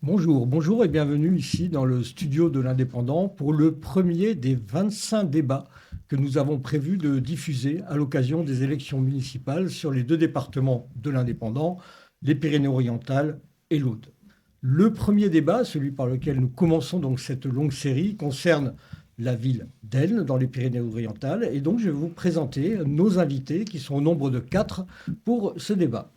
Bonjour et bienvenue ici dans le studio de l'Indépendant pour le premier des 25 débats que nous avons prévu de diffuser à l'occasion des élections municipales sur les deux départements de l'Indépendant, les Pyrénées-Orientales et l'Aude. Le premier débat, celui par lequel nous commençons donc cette longue série, concerne la ville d'Elne dans les Pyrénées-Orientales et donc je vais vous présenter nos invités qui sont au nombre de 4 pour ce débat.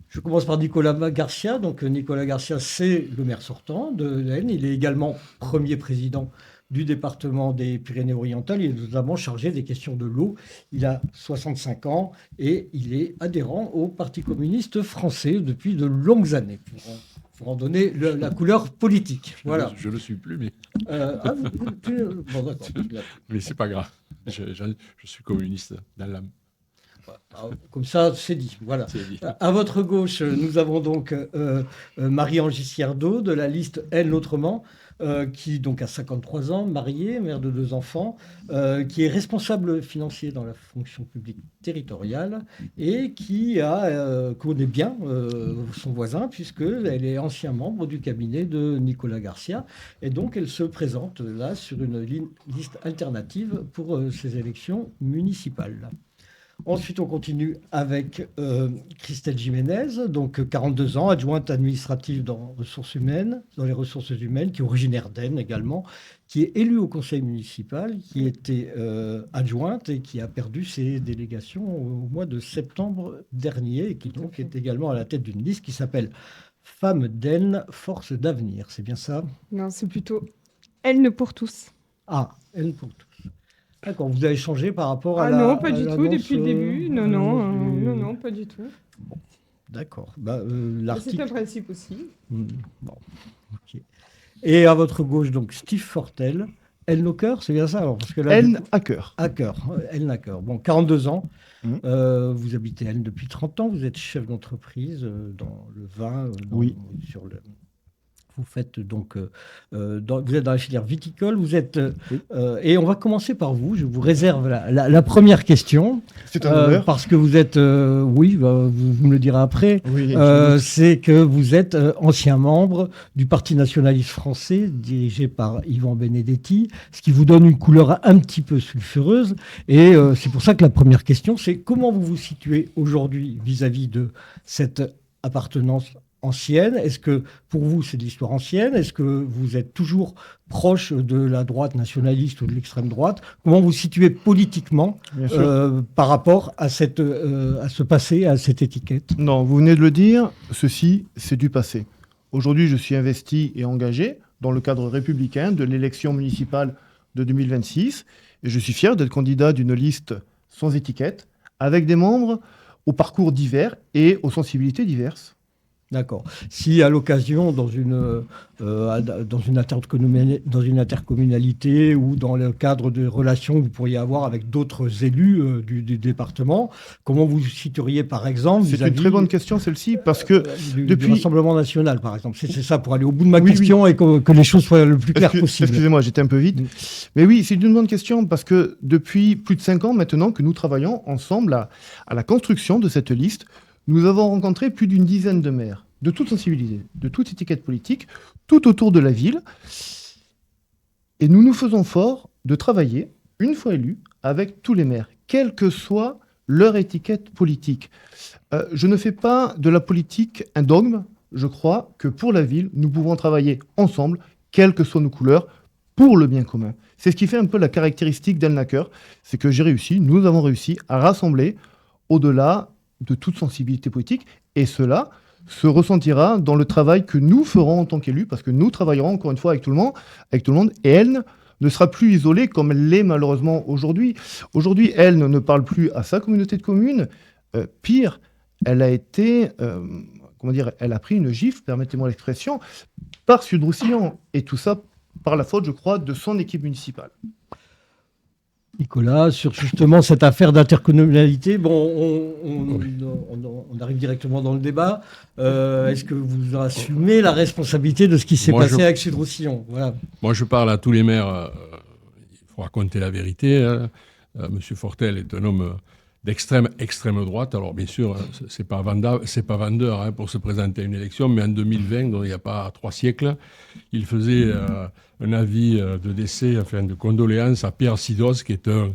Je commence par Nicolas Garcia. Donc, Nicolas Garcia, c'est le maire sortant de l'Aisne. Il est également premier président du département des Pyrénées-Orientales. Il est notamment chargé des questions de l'eau. Il a 65 ans et il est adhérent au Parti communiste français depuis de longues années, pour en donner la couleur politique. Voilà. Je ne le suis plus, mais... Bon, d'accord. Mais c'est pas grave. Je suis communiste dans l'âme. Comme ça, c'est dit. Voilà. C'est dit. À votre gauche, nous avons donc Marie-Ange Gissiardo de la liste Elle Autrement, qui donc a 53 ans, mariée, mère de 2 enfants, qui est responsable financier dans la fonction publique territoriale et qui connaît bien son voisin puisqu'elle est ancien membre du cabinet de Nicolas Garcia. Et donc, elle se présente là sur une liste alternative pour ces élections municipales. Ensuite, on continue avec Christelle Jiménez, donc 42 ans, adjointe administrative dans les ressources humaines, qui est originaire d'Aisne également, qui est élue au conseil municipal, qui était adjointe et qui a perdu ses délégations au mois de septembre dernier, et qui donc est également à la tête d'une liste qui s'appelle Femmes d'Aisne, Force d'avenir. C'est bien ça? Non, c'est plutôt Aisne pour tous. Ah, Aisne pour tous. D'accord, vous avez changé par rapport à non, pas du tout, depuis le début. Non, pas du tout. Bon, d'accord. C'est un principe aussi. Bon, ok. Et à votre gauche, donc, Steve Fortel. Elne au cœur, c'est bien ça alors, parce que là, Elne à cœur. À cœur, Elne à cœur. Bon, 42 ans. Vous habitez Elne depuis 30 ans. Vous êtes chef d'entreprise dans le vin. Oui. Vous faites donc, vous êtes dans la filière viticole, et on va commencer par vous. Je vous réserve la première question. C'est un honneur. Parce que vous êtes, vous me le direz après, Oui, c'est que vous êtes ancien membre du Parti nationaliste français, dirigé par Yvan Benedetti, ce qui vous donne une couleur un petit peu sulfureuse. Et c'est pour ça que la première question, c'est comment vous vous situez aujourd'hui vis-à-vis de cette appartenance ancienne? Est-ce que pour vous c'est de l'histoire ancienne? Est-ce que vous êtes toujours proche de la droite nationaliste ou de l'extrême droite? Comment vous situez politiquement par rapport à ce passé, à cette étiquette? Non, vous venez de le dire, ceci c'est du passé. Aujourd'hui je suis investi et engagé dans le cadre républicain de l'élection municipale de 2026 et je suis fier d'être candidat d'une liste sans étiquette avec des membres aux parcours divers et aux sensibilités diverses. D'accord. Si à l'occasion, dans une intercommunalité ou dans le cadre de relations que vous pourriez avoir avec d'autres élus du département, comment vous vous situeriez par exemple C'est une très bonne question celle-ci parce que du Rassemblement national par exemple. C'est ça pour aller au bout de ma question et que les choses soient le plus claires possible. Excusez-moi, j'étais un peu vite. Mais oui, c'est une bonne question parce que depuis plus de 5 ans maintenant que nous travaillons ensemble à la construction de cette liste, nous avons rencontré plus d'une dizaine de maires, de toute sensibilité, de toute étiquette politique, tout autour de la ville. Et nous nous faisons fort de travailler, une fois élus, avec tous les maires, quelle que soit leur étiquette politique. Je ne fais pas de la politique un dogme. Je crois que pour la ville, nous pouvons travailler ensemble, quelles que soient nos couleurs, pour le bien commun. C'est ce qui fait un peu la caractéristique d'Elne à cœur, c'est que nous avons réussi à rassembler au-delà de toute sensibilité politique, et cela se ressentira dans le travail que nous ferons en tant qu'élus, parce que nous travaillerons encore une fois avec tout le monde, et Elne ne sera plus isolée comme elle l'est malheureusement aujourd'hui. Aujourd'hui, Elne ne parle plus à sa communauté de communes, pire, elle a été, elle a pris une gifle, permettez-moi l'expression, par Sud-Roussillon, et tout ça par la faute, je crois, de son équipe municipale. Nicolas, sur justement cette affaire d'intercommunalité, on arrive directement dans le débat. Est-ce que vous assumez la responsabilité de ce qui s'est passé avec Sud-Roussillon? Voilà. Moi, je parle à tous les maires. Il faut raconter la vérité. Monsieur Fortel est un homme extrême droite. Alors bien sûr, c'est pas vendeur hein, pour se présenter à une élection, mais en 2020, donc il n'y a pas 3 siècles, il faisait un avis de décès, enfin de condoléances à Pierre Sidos, qui est un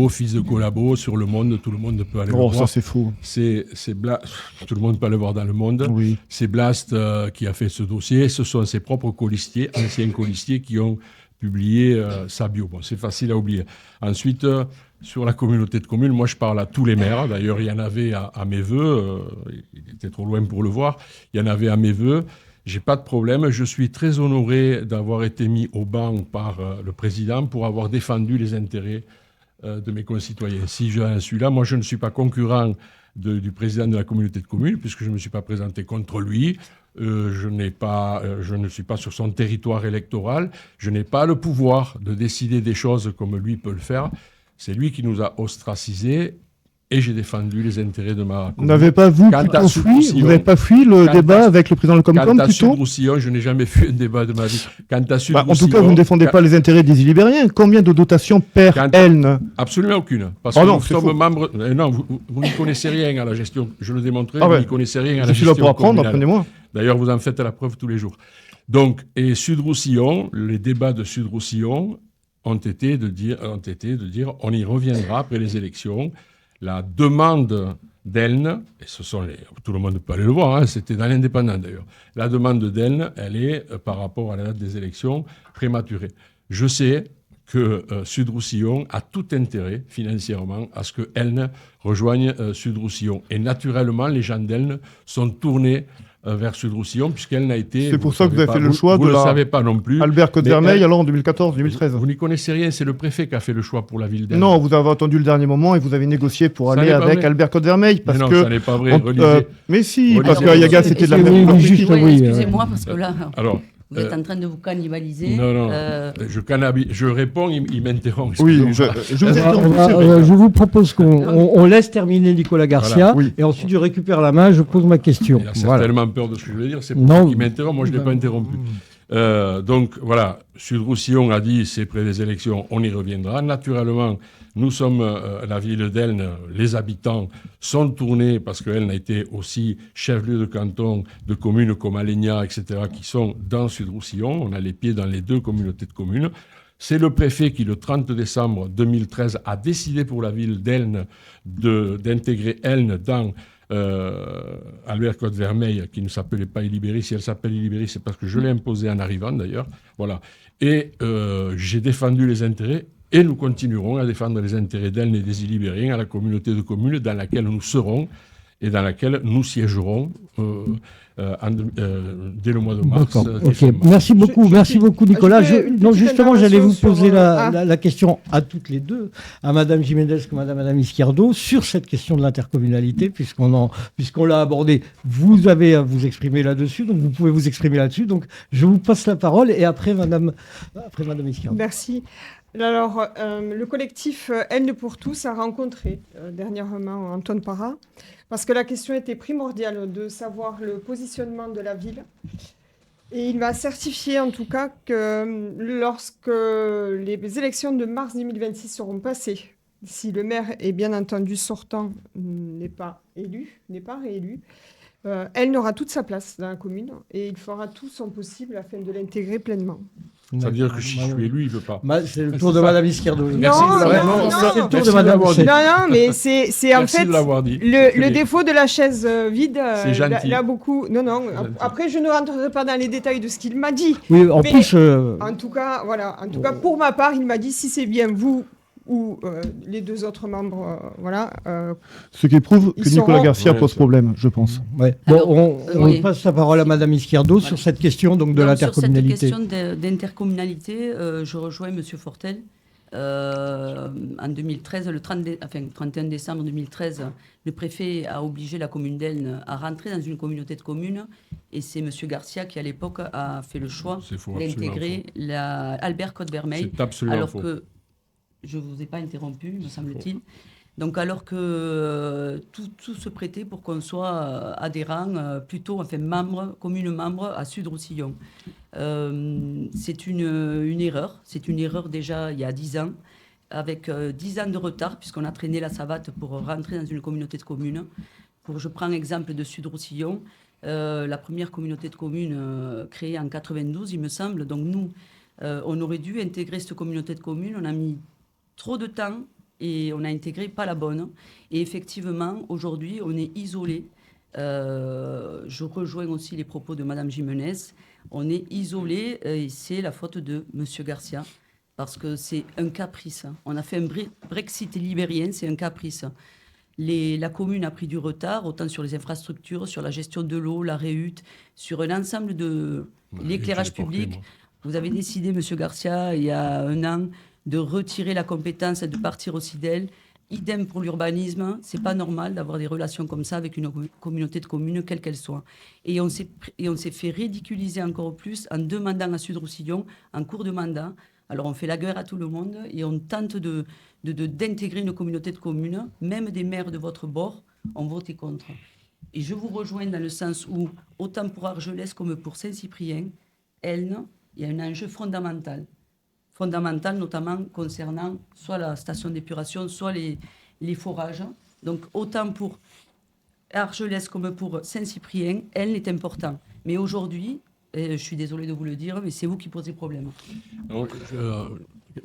fils de collabo sur Le Monde. Tout le monde peut aller le voir. Ça c'est faux. Tout le monde peut aller voir dans Le Monde. Oui. C'est Blast qui a fait ce dossier. Ce sont ses propres colistiers, anciens colistiers, qui ont publié sa bio. Bon, c'est facile à oublier. Ensuite, sur la communauté de communes, moi je parle à tous les maires. D'ailleurs, il y en avait à mes voeux. Il était trop loin pour le voir. Il y en avait à mes voeux. J'ai pas de problème. Je suis très honoré d'avoir été mis au banc par le président pour avoir défendu les intérêts de mes concitoyens. Si je suis là, moi je ne suis pas concurrent du président de la communauté de communes, puisque je ne me suis pas présenté contre lui. Je ne suis pas sur son territoire électoral. Je n'ai pas le pouvoir de décider des choses comme lui peut le faire. C'est lui qui nous a ostracisés et j'ai défendu les intérêts de ma commune. Vous n'avez pas fui le débat avec le président de Comcom Quant à plutôt Sud-Roussillon, je n'ai jamais fui un débat de ma vie. Quant à Sud-Roussillon... En tout cas, vous ne défendez pas les intérêts des Illibériens. Combien de dotations perd Elne? Absolument aucune. Parce que nous sommes membres... Non, vous n'y connaissez rien à la gestion. Je le démontrerai, vous n'y connaissez rien à la gestion. Je suis là pour apprendre, apprenez-moi. D'ailleurs, vous en faites la preuve tous les jours. Donc, et Sud-Roussillon, les débats de Sud-Roussillon ont été de dire on y reviendra après les élections. La demande d'Elne, et tout le monde peut aller le voir, hein, c'était dans l'Indépendant d'ailleurs, la demande d'Elne, elle est, par rapport à la date des élections, prématurée. Je sais que Sud-Roussillon a tout intérêt, financièrement, à ce que Elne rejoigne Sud-Roussillon. Et naturellement, les gens d'Elne sont tournés vers Sud-Roussillon, puisqu'elle n'a été... C'est pour ça que vous avez fait le choix de la... Vous ne le savez pas non plus. Albert Côte-Vermeil, alors en 2014-2013. Vous n'y connaissez rien, c'est le préfet qui a fait le choix pour la ville d'Elne. Non, vous avez attendu le dernier moment et vous avez négocié pour aller avec Albert Côte-Vermeil. Mais non, ça n'est pas vrai, mais si, parce que Ayaga, c'était de la même... Excusez-moi, parce que là... Alors... Vous êtes en train de vous cannibaliser. Non. Je réponds, il m'interrompt. Oui, je vous propose qu'on laisse terminer Nicolas Garcia, voilà. Et ensuite je récupère la main, je pose ma question. Il a certainement peur de ce que je veux dire, c'est pour ça qu'il m'interrompt, moi je ne l'ai pas interrompu. Donc voilà, Sud-Roussillon a dit c'est près des élections, on y reviendra. Naturellement, nous sommes la ville d'Elne, les habitants sont tournés parce qu'Elne a été aussi chef-lieu de canton de communes comme Alenia, etc., qui sont dans Sud-Roussillon. On a les pieds dans les 2 communautés de communes. C'est le préfet qui, le 30 décembre 2013, a décidé pour la ville d'Elne d'intégrer Elne dans Albert Côte-Vermeil, qui ne s'appelait pas Illibéry. Si elle s'appelle Illibéry, c'est parce que je l'ai imposé en arrivant, d'ailleurs. Voilà. Et j'ai défendu les intérêts, et nous continuerons à défendre les intérêts d'Elne et des Illibériens à la communauté de communes dans laquelle nous serons et dans laquelle nous siégerons dès le mois de mars. Okay. Merci beaucoup Nicolas. Justement, j'allais vous poser la question à toutes les deux, à Madame Jiménez comme à Madame Izquierdo, sur cette question de l'intercommunalité, puisqu'on l'a abordé. Vous avez à vous exprimer là-dessus, donc vous pouvez vous exprimer là-dessus. Donc je vous passe la parole et après Madame Izquierdo. Merci. Alors, le collectif Elne pour tous a rencontré dernièrement Antoine Parra, parce que la question était primordiale de savoir le positionnement de la ville. Et il m'a certifié en tout cas que lorsque les élections de mars 2026 seront passées, si le maire est bien entendu sortant, n'est pas réélu, elle aura toute sa place dans la commune et il fera tout son possible afin de l'intégrer pleinement. Ça veut dire que si je suis élu, il ne veut pas. C'est le tour de Madame Izquierdo. Merci de l'avoir dit. Non, mais c'est en fait le défaut de la chaise vide. C'est gentil. Là, beaucoup. Non. Après, je ne rentrerai pas dans les détails de ce qu'il m'a dit. Oui, en plus. En tout cas, voilà. En tout cas, pour ma part, il m'a dit si c'est bien vous ou les 2 autres membres, ce qui prouve que Nicolas Garcia pose problème, je pense. Ouais. Bon, on passe la parole à Madame Izquierdo sur cette question de l'intercommunalité. Sur cette question d'intercommunalité, je rejoins Monsieur Fortel. En 2013, le 31 décembre 2013, le préfet a obligé la commune d'Elne à rentrer dans une communauté de communes et c'est Monsieur Garcia qui, à l'époque, a fait le choix d'intégrer Albert Côte-Vermeil. C'est absolument faux. Que je ne vous ai pas interrompu, me semble-t-il. Donc, alors que tout se prêtait pour qu'on soit adhérent, commune membre à Sud-Roussillon. C'est une erreur. C'est une erreur déjà il y a 10 ans. avec 10 ans de retard, puisqu'on a traîné la savate pour rentrer dans une communauté de communes. Je prends l'exemple de Sud-Roussillon, la première communauté de communes créée en 92, il me semble. Donc nous, on aurait dû intégrer cette communauté de communes. On a mis trop de temps et on a intégré pas la bonne. Et effectivement, aujourd'hui, on est isolé. Je rejoins aussi les propos de Madame Gimenez. On est isolé et c'est la faute de Monsieur Garcia. Parce que c'est un caprice. On a fait un Brexit libérien, c'est un caprice. La commune a pris du retard, autant sur les infrastructures, sur la gestion de l'eau, la réhute, sur un ensemble de l'éclairage public. Vous avez décidé, Monsieur Garcia, il y a un an, de retirer la compétence et de partir au CIDEL. Idem pour l'urbanisme. C'est pas normal d'avoir des relations comme ça avec une communauté de communes, quelle qu'elle soit. Et on s'est fait ridiculiser encore plus en demandant à Sud-Roussillon, en cours de mandat. Alors on fait la guerre à tout le monde et on tente d'intégrer une communauté de communes. Même des maires de votre bord ont voté contre. Et je vous rejoins dans le sens où, autant pour Argelès comme pour Saint-Cyprien, il y a un enjeu fondamental notamment concernant soit la station d'épuration, soit les forages. Donc autant pour Argelès comme pour Saint-Cyprien, Elne est important. Mais aujourd'hui, je suis désolé de vous le dire, mais c'est vous qui posez problème. Donc,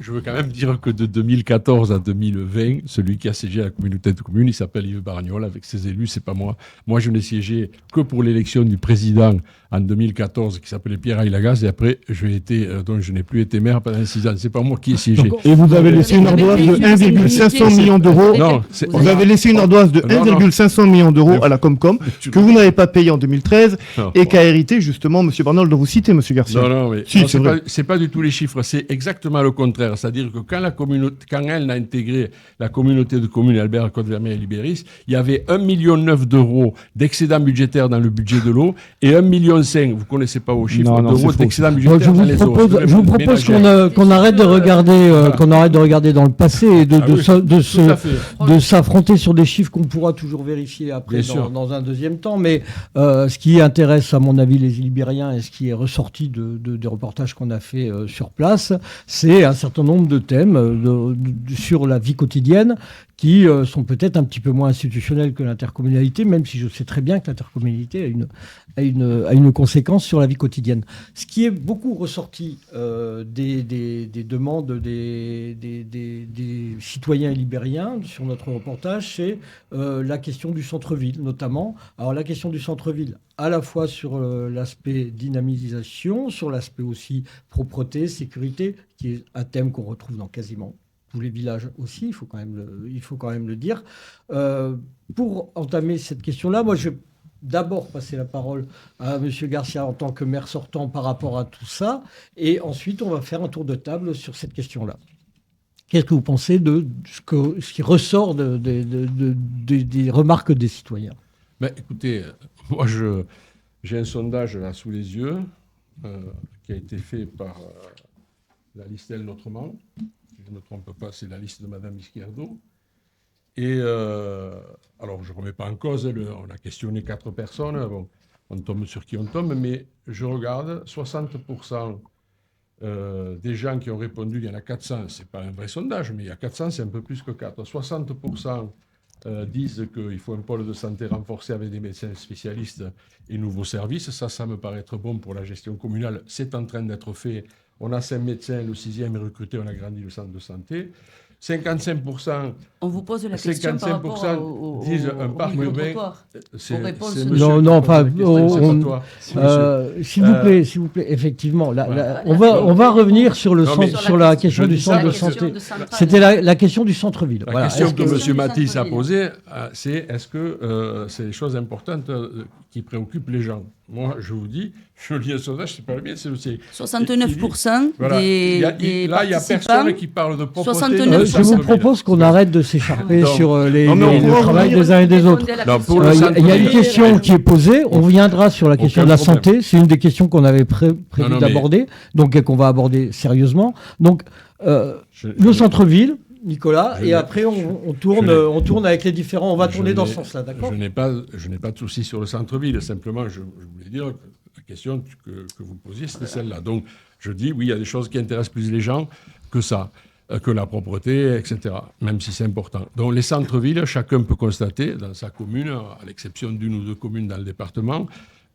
je veux quand même dire que de 2014 à 2020, celui qui a siégé à la communauté de communes, il s'appelle Yves Baragnol, avec ses élus, c'est pas moi. Moi, je n'ai siégé que pour l'élection du président en 2014, qui s'appelait Pierre Aylagaz, et après, donc je n'ai plus été maire pendant 6 ans. C'est pas moi qui ai siégé. Et vous avez laissé une ardoise de 1,500 millions d'euros. Non, vous avez laissé une ardoise de 1,500 millions d'euros à la Comcom, que vous n'avez pas payé en 2013, et qu'a hérité justement M. Barnold, dont vous citez, M. Garcia. Non, mais c'est pas du tout les chiffres, c'est exactement le contraire. C'est-à-dire que quand elle a intégré la communauté de communes Albert, Côte-Vermeille et Libéris, il y avait 1,9 million d'euros d'excédent budgétaire dans le budget de l'eau et 1,5 million, vous ne connaissez pas vos chiffres, d'euros d'excédent budgétaire dans les eaux. Je vous propose qu'on arrête de regarder dans le passé et de s'affronter sur des chiffres qu'on pourra toujours vérifier après dans un deuxième temps. Mais ce qui intéresse, à mon avis, les Libériens et ce qui est ressorti des reportages qu'on a fait sur place, c'est un certain nombre de thèmes sur la vie quotidienne qui sont peut-être un petit peu moins institutionnels que l'intercommunalité, même si je sais très bien que l'intercommunalité a une conséquence sur la vie quotidienne. Ce qui est beaucoup ressorti des demandes des citoyens libériens sur notre reportage, c'est la question du centre-ville notamment. Alors la question du centre-ville, à la fois sur l'aspect dynamisation, sur l'aspect aussi propreté, sécurité, qui est un thème qu'on retrouve dans quasiment tous les villages aussi, il faut quand même le dire. Pour entamer cette question-là, moi je vais d'abord passer la parole à M. Garcia en tant que maire sortant par rapport à tout ça, et ensuite on va faire un tour de table sur cette question-là. Qu'est-ce que vous pensez de ce qui ressort des remarques des citoyens ? Écoutez, moi j'ai un sondage là sous les yeux qui a été fait par la liste Elle Autrement. Si je ne me trompe pas, c'est la liste de Mme Izquierdo. Et alors, je ne remets pas en cause, on a questionné 4 personnes, bon, on tombe sur qui on tombe, mais je regarde, 60% des gens qui ont répondu, il y en a 400, ce n'est pas un vrai sondage, mais il y a 400, c'est un peu plus que 4. 60% disent qu'il faut un pôle de santé renforcé avec des médecins spécialistes et nouveaux services. Ça me paraît être bon pour la gestion communale. C'est en train d'être fait. On a 5 médecins, le 6e est recruté, on a grandi le centre de santé. 55%. On vous pose la question par rapport disent un parc urbain. S'il vous plaît, effectivement, on va revenir sur la question du centre de santé. C'était la question du centre-ville. La question que M. Mathis a posée, c'est est-ce que c'est des choses importantes qui préoccupent les gens ? Moi, je vous dis, je lis un sondage, c'est pas le mien, c'est le sien. 69% des là, il n'y a personne qui parle de propreté. Je vous propose qu'on arrête de s'écharper sur le travail des uns et des autres. Il y a une question qui est posée, on viendra sur la question de la santé, c'est une des questions qu'on avait prévu d'aborder, donc qu'on va aborder sérieusement. Donc, le centre-ville, Nicolas, et après on tourne avec les différents, on va tourner dans ce sens-là, d'accord ? Je n'ai pas de souci sur le centre-ville, simplement je voulais dire que la question que vous posiez, c'était celle-là. Donc je dis, oui, il y a des choses qui intéressent plus les gens que ça. que la propreté, etc., même si c'est important. Donc les centres-villes, chacun peut constater dans sa commune, à l'exception d'une ou deux communes dans le département,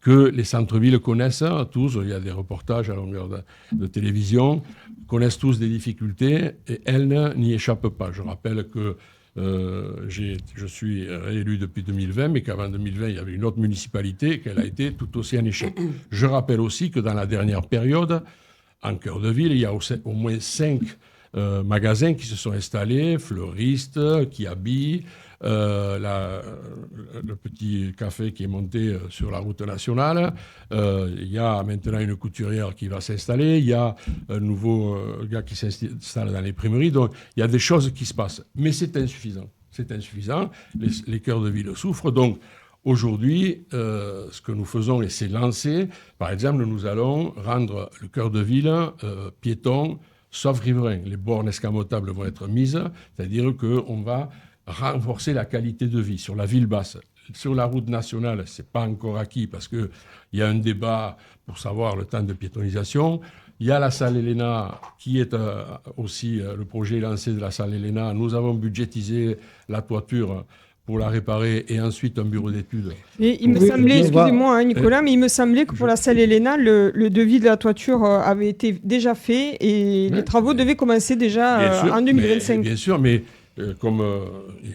que les centres-villes connaissent tous, il y a des reportages à longueur de télévision, connaissent tous des difficultés et elles n'y échappent pas. Je rappelle que je suis élu depuis 2020, mais qu'avant 2020, il y avait une autre municipalité et qu'elle a été tout aussi en échec. Je rappelle aussi que dans la dernière période, en cœur de ville, il y a au moins 5 magasins qui se sont installés, fleuristes, qui habillent, le petit café qui est monté sur la route nationale. Il y a maintenant une couturière qui va s'installer. Il y a un nouveau gars qui s'installe dans les primeries. Donc, il y a des choses qui se passent. Mais c'est insuffisant. C'est insuffisant. Les cœurs de ville souffrent. Donc, aujourd'hui, ce que nous faisons, et c'est lancer, par exemple, nous allons rendre le cœur de ville piéton, sauf riverain. Les bornes escamotables vont être mises, c'est-à-dire qu'on va renforcer la qualité de vie sur la ville basse. Sur la route nationale, ce n'est pas encore acquis parce qu'il y a un débat pour savoir le temps de piétonisation. Il y a la salle Helena qui est aussi le projet lancé de la salle Helena. Nous avons budgétisé la toiture pour la réparer et ensuite un bureau d'études. Et il me semblait, excusez-moi Nicolas, mais il me semblait que pour la salle Helena, le devis de la toiture avait été déjà fait et les travaux devaient commencer déjà en 2025. Bien sûr, mais comme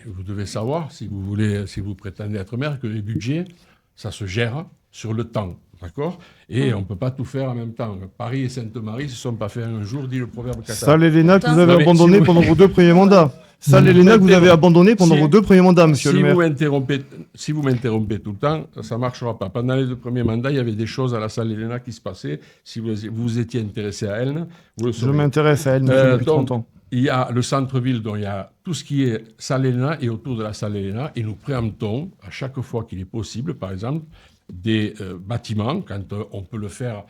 vous devez savoir, si vous prétendez être maire, que les budgets, ça se gère sur le temps. D'accord ? Et on ne peut pas tout faire en même temps. Paris et Sainte-Marie ne se sont pas fait en un jour, dit le proverbe catalan. Salle Helena que vous avez abandonné pendant vos 2 premiers mandats. Salle Helena que vous avez abandonné pendant vos 2 premiers mandats, monsieur le maire. Si vous m'interrompez tout le temps, ça ne marchera pas. Pendant les 2 premiers mandats, il y avait des choses à la salle Helena qui se passaient. Si vous étiez intéressé à elle, vous le saurez. Je m'intéresse à elle depuis 30 ans. Il y a le centre-ville dont il y a tout ce qui est salle Helena et autour de la salle Helena. Et nous préemptons, à chaque fois qu'il est possible, par exemple, des bâtiments, quand on peut le faire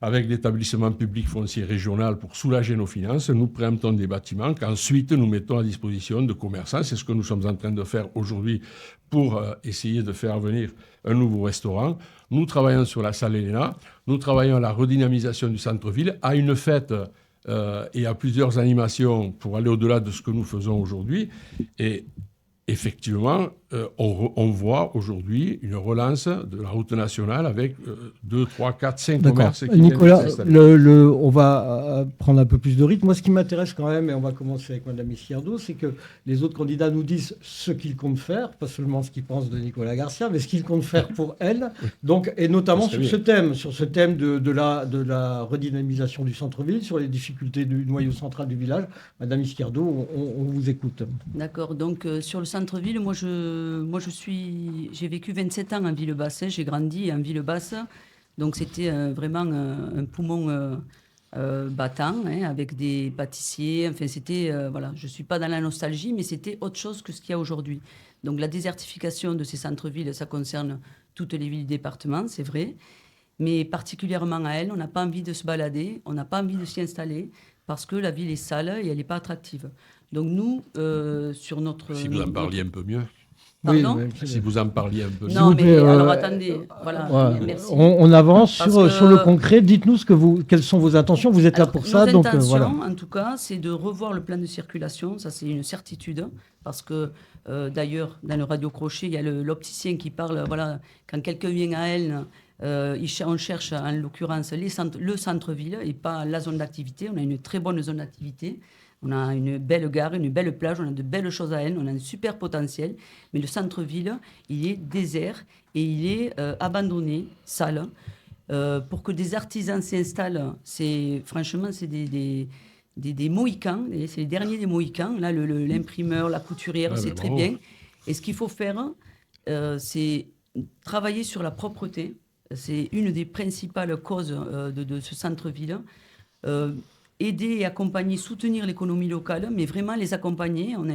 avec l'établissement public foncier régional pour soulager nos finances, nous préemptons des bâtiments qu'ensuite nous mettons à disposition de commerçants. C'est ce que nous sommes en train de faire aujourd'hui pour essayer de faire venir un nouveau restaurant. Nous travaillons sur la salle Helena, nous travaillons à la redynamisation du centre-ville, à une fête et à plusieurs animations pour aller au-delà de ce que nous faisons aujourd'hui. Et effectivement, on voit aujourd'hui une relance de la route nationale avec 2, 3, 4, 5 commerces qui Nicolas, viennent s'installer. on va prendre un peu plus de rythme. Moi, ce qui m'intéresse quand même, et on va commencer avec Mme Izquierdo, c'est que les autres candidats nous disent ce qu'ils comptent faire, pas seulement ce qu'ils pensent de Nicolas Garcia, mais ce qu'ils comptent faire pour elle. Donc, et notamment sur ce thème de la redynamisation du centre-ville, sur les difficultés du noyau central du village. Mme Izquierdo, on vous écoute. D'accord. Donc, sur le centre-ville, j'ai vécu 27 ans en ville basse, j'ai grandi en ville basse, donc c'était vraiment un poumon battant, avec des pâtissiers, enfin c'était, voilà, je ne suis pas dans la nostalgie, mais c'était autre chose que ce qu'il y a aujourd'hui. Donc la désertification de ces centres-villes, ça concerne toutes les villes du département, c'est vrai, mais particulièrement à elle, on n'a pas envie de se balader, on n'a pas envie de s'y installer, parce que la ville est sale et elle n'est pas attractive. Donc nous, sur notre... Si vous en parliez un peu mieux. Pardon ? Oui, si vous en parliez un peu mieux. Non, mais alors attendez, voilà, merci. On avance sur le concret. Dites-nous quelles sont vos intentions. Vous êtes là pour ça. Nos intentions, en tout cas, c'est de revoir le plan de circulation. Ça, c'est une certitude. Parce que, d'ailleurs, dans le radio-crochet, il y a l'opticien qui parle, voilà, quand quelqu'un vient à elle... on cherche en l'occurrence le centre-ville et pas la zone d'activité. On a une très bonne zone d'activité. On a une belle gare, une belle plage, on a de belles choses à Aisne, on a un super potentiel. Mais le centre-ville, il est désert et il est abandonné, sale. Pour que des artisans s'installent, franchement, c'est des Mohicans, c'est les derniers des Mohicans. Là, l'imprimeur, la couturière, c'est très bien. Et ce qu'il faut faire, c'est travailler sur la propreté. C'est une des principales causes de ce centre-ville. Aider et accompagner, soutenir l'économie locale, mais vraiment les accompagner. On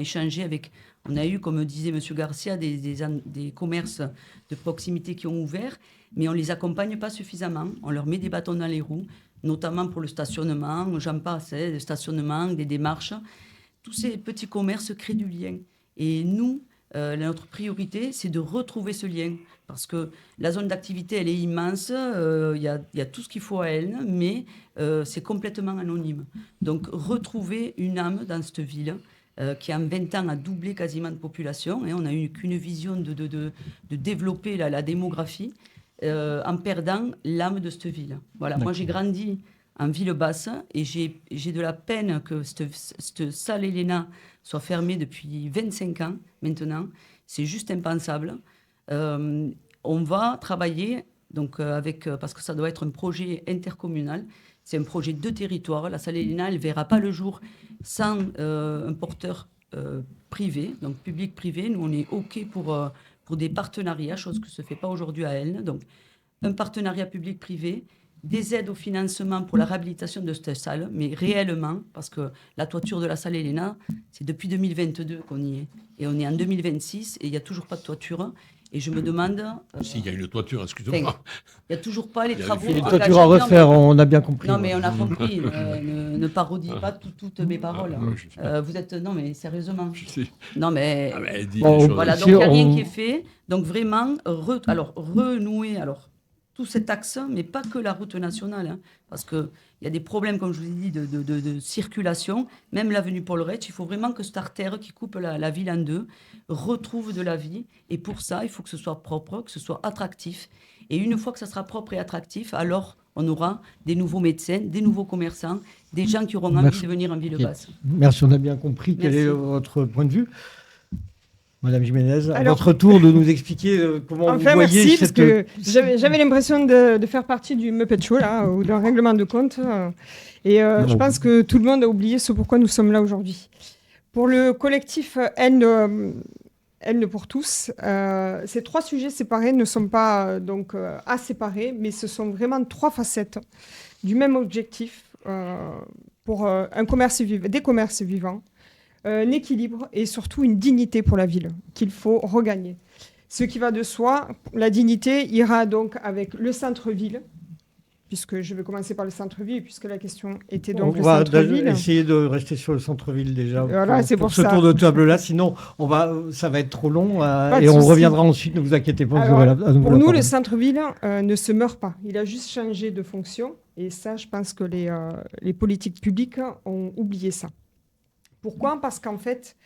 a eu, comme disait M. Garcia, des commerces de proximité qui ont ouvert, mais on ne les accompagne pas suffisamment. On leur met des bâtons dans les roues, notamment pour le stationnement, j'en passe, le stationnement, des démarches. Tous ces petits commerces créent du lien. Et nous, notre priorité, c'est de retrouver ce lien. Parce que la zone d'activité, elle est immense, il y a tout ce qu'il faut à elle, mais c'est complètement anonyme. Donc, retrouver une âme dans cette ville qui, en 20 ans, a doublé quasiment de population. Et on n'a eu qu'une vision de développer la démographie en perdant l'âme de cette ville. Voilà. Moi, j'ai grandi en ville basse et j'ai de la peine que cette salle Elena soit fermée depuis 25 ans maintenant. C'est juste impensable. On va travailler donc, parce que ça doit être un projet intercommunal. C'est un projet de territoire. La salle Elena, elle ne verra pas le jour sans un porteur privé, donc public-privé. Nous, on est OK pour des partenariats, chose que ne se fait pas aujourd'hui à Elne. Donc, un partenariat public-privé, des aides au financement pour la réhabilitation de cette salle, mais réellement, parce que la toiture de la salle Elena, c'est depuis 2022 qu'on y est. Et on est en 2026 et il n'y a toujours pas de toiture. Et je me demande... S'il y a une toiture, excusez-moi. Il n'y a toujours pas les travaux... Il y a une toiture à refaire, on a bien compris. Non, mais on a compris. Ne parodie pas toutes mes paroles. Vous êtes... Non, mais sérieusement. Non, mais... Voilà, donc il n'y a rien qui est fait. Donc vraiment, renouer... tout cet axe, mais pas que la route nationale, hein, parce qu'il y a des problèmes, comme je vous ai dit, de circulation, même l'avenue Paul-Rech. Il faut vraiment que cette artère qui coupe la ville en deux retrouve de la vie. Et pour ça, il faut que ce soit propre, que ce soit attractif. Et une fois que ça sera propre et attractif, alors on aura des nouveaux médecins, des nouveaux commerçants, des gens qui auront envie de venir en ville basse. Merci, on a bien compris. Quel est votre point de vue ? Madame Jiménez, à votre tour de nous expliquer comment vous voyez merci, parce que j'avais l'impression de faire partie du Muppet Show, là, ou d'un règlement de compte. Et je pense que tout le monde a oublié ce pourquoi nous sommes là aujourd'hui. Pour le collectif Elne pour tous, ces 3 sujets séparés ne sont pas à séparer, mais ce sont vraiment 3 facettes du même objectif pour des commerces vivants, un équilibre et surtout une dignité pour la ville qu'il faut regagner. Ce qui va de soi, la dignité ira donc avec le centre-ville, puisque je vais commencer par le centre-ville, puisque la question était donc le centre-ville. On va essayer de rester sur le centre-ville déjà voilà, pour ce tour de table-là, sinon ça va être trop long et on reviendra ensuite, ne vous inquiétez pas. Alors, pour nous, le centre-ville ne se meurt pas, il a juste changé de fonction et ça, je pense que les politiques publiques ont oublié ça. Pourquoi ? Parce qu'en fait,